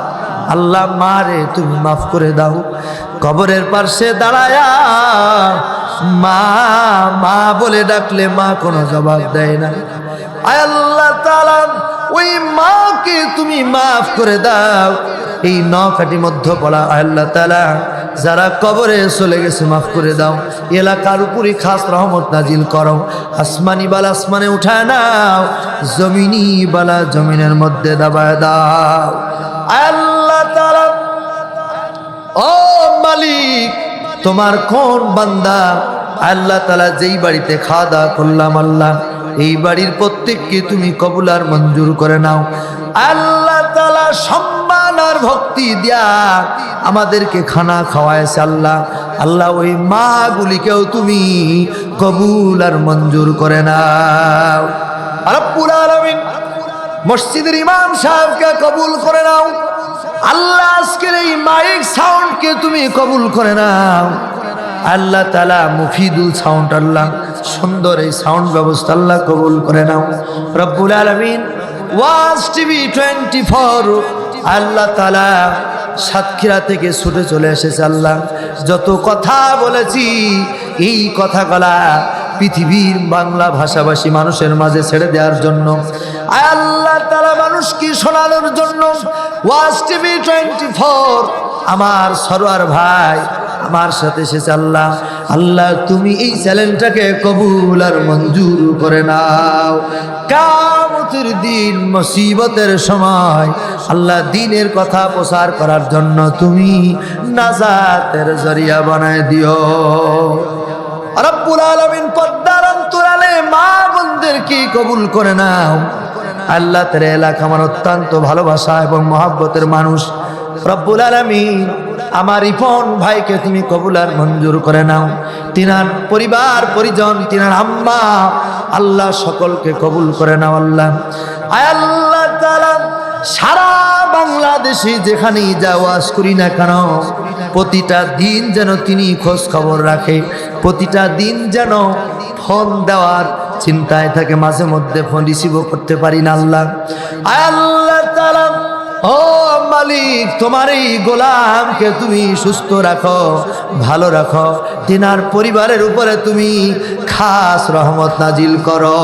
আল্লাহ মারে তুমি মাফ করে দাও। কবরের পাশে দাঁড়ায়া মা মা বলে ডাকলে মা কোনো জবাব দেয় না। আল্লাহ তাআলা ওই মাকে তুমি মাফ করে দাও। এই নখাটি মধ্য পড়া আল্লাহ তাআলা যারা কবরে চলে গেছে মাফ করে দাও। এলাকার উপরে খাস রহমত নাজিল করো। আসমানি বালা আসমানে উঠায় নাও, জমিনি বালা জমিনের মধ্যে দাবায় দাও। আল্লাহ তাআলা ও মালিক, তোমার কোন বান্দা আল্লাহ তাআলা যেই বাড়িতে খাওয়া দাওয়া করলাম, আল্লাহ এই বাড়ির প্রত্যেককে তুমি কবুল আর মঞ্জুর করে নাও। আল্লাহ তাআলা সম্মান আর ভক্তি দিয়া আমাদেরকে খানা খাওয়াইছে আল্লাহ। আল্লাহ ওই মা গুলিকেও তুমি কবুল আর মঞ্জুর করে নাও। রব্বুল আলামিন মসজিদের ইমাম সাহেবকে কবুল করে নাও আল্লাহ। আজকের এই মাইক সাউন্ডকে তুমি কবুল করে নাও আল্লাহ তাআলা। মুফিদুল সাউন্ড আল্লাহ, সুন্দর এই সাউন্ড ব্যবস্থা আল্লাহ কবুল করে নাও রব্বুল আলামিন। ওয়াজ টিভি 24 আল্লাহ তাআলা সাতক্ষীরা থেকে ছুটে চলে এসেছে আল্লাহ। যত কথা বলেছি এই কথাগুলা পৃথিবীর বাংলা ভাষাভাষী মানুষের মাঝে ছেড়ে দেওয়ার জন্য, আল্লাহ তাআলা মানুষকে শোনানোর জন্য ওয়াজ টিভি 24 আমার সরোয়ার ভাই আমার সাথে এসেছে আল্লাহ। আল্লাহ তুমি এই চ্যালেঞ্জটাকে কবুল আর মঞ্জুর করে নাও। কিয়ামতের দিন মুসিবতের সময় আল্লাহ দ্বীনের কথা প্রচার করার জন্য তুমি নাজাতের জরিয়া বানায় দিও রব্বুল আলামিন। পদ্মার অন্তরালে মা বোনদেরকে কবুল করে নাও আল্লাহ। তের এলাকা আমার অত্যন্ত ভালোবাসা এবং মহব্বতের মানুষ রব্বুল আলামিন। আমার রিপন ভাইকে তুমি কবুল আর মঞ্জুর করে নাও। তিনার পরিবার পরিজন, তিনার আম্মা আল্লাহ সকলকে কবুল করে নাও আল্লাহ। আল্লাহ তাআলা সারা বাংলাদেশে যেখানেই যাওয়াজ করি না কেন প্রতিটা দিন যেন তিনি খোঁজ খবর রাখে, প্রতিটা দিন যেন ফোন দেওয়ার চিন্তায় থাকে, মাঝে মধ্যে ফোন রিসিভও করতে পারি না আল্লাহ। আল্লাহ তাআলা ও মালিক তোমার এই গোলামকে তুমি সুস্থ রাখো, ভালো রাখো। তিনার পরিবারের উপরে তুমি খাস রহমত নাজিল করো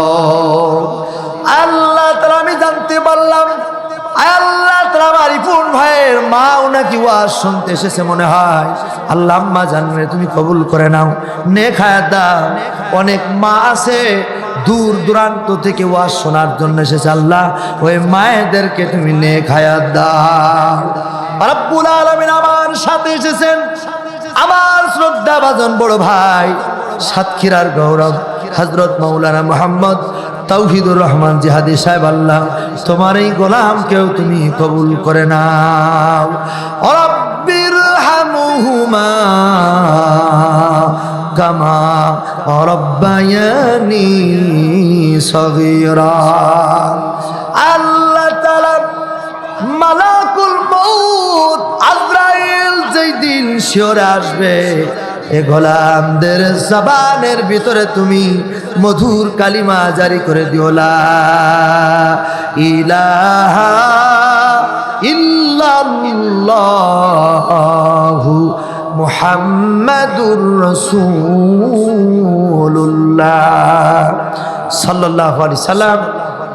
আল্লাহ তাআলা। আমি জানতে পারলাম আল্লাহ তাআলা আমার রিপন ভাইয়ের মা ওনাকে ওয়াজ শুনতে এসেছে মনে হয়। আল্লাহ আম্মা জানলে তুমি কবুল করে নাও, নেক হায়াত দাও। অনেক মা আছে দূর দূরান্ত থেকে ওয়াজ শোনার জন্য এসেছে আল্লাহ, ওই মায়েদেরকে তুমি নেক হায়াত দাও রব্বুল আলামিন। আমার সাথে এসেছেন আমার শ্রদ্ধাভাজন বড় ভাই সাতক্ষীরার গৌরব হযরত মাওলানা মুহাম্মদ তৌহিদুর রহমান জিহাদি সাহেব। আল্লাহ তোমার এই গোলামকেও তুমি কবুল করে নাও। রব্বির হামহুমা কামা রব্বায়ানি সগীরা। আল্লাহ তাআলা মালাকুল মউত আজরাইল যেই দিন শিওরে আসবে এ গোলামদের জবানের ভিতরে তুমি মধুর কালিমা জারি করে দিও লা ইলাহা ইল্লাল্লাহু মুহাম্মাদুর রাসূলুল্লাহ সাল্লাল্লাহু আলাইহি সাল্লাম।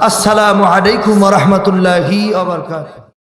আসসালামু আলাইকুম ওয়া রাহমাতুল্লাহি ওয়া বারাকাতুহু।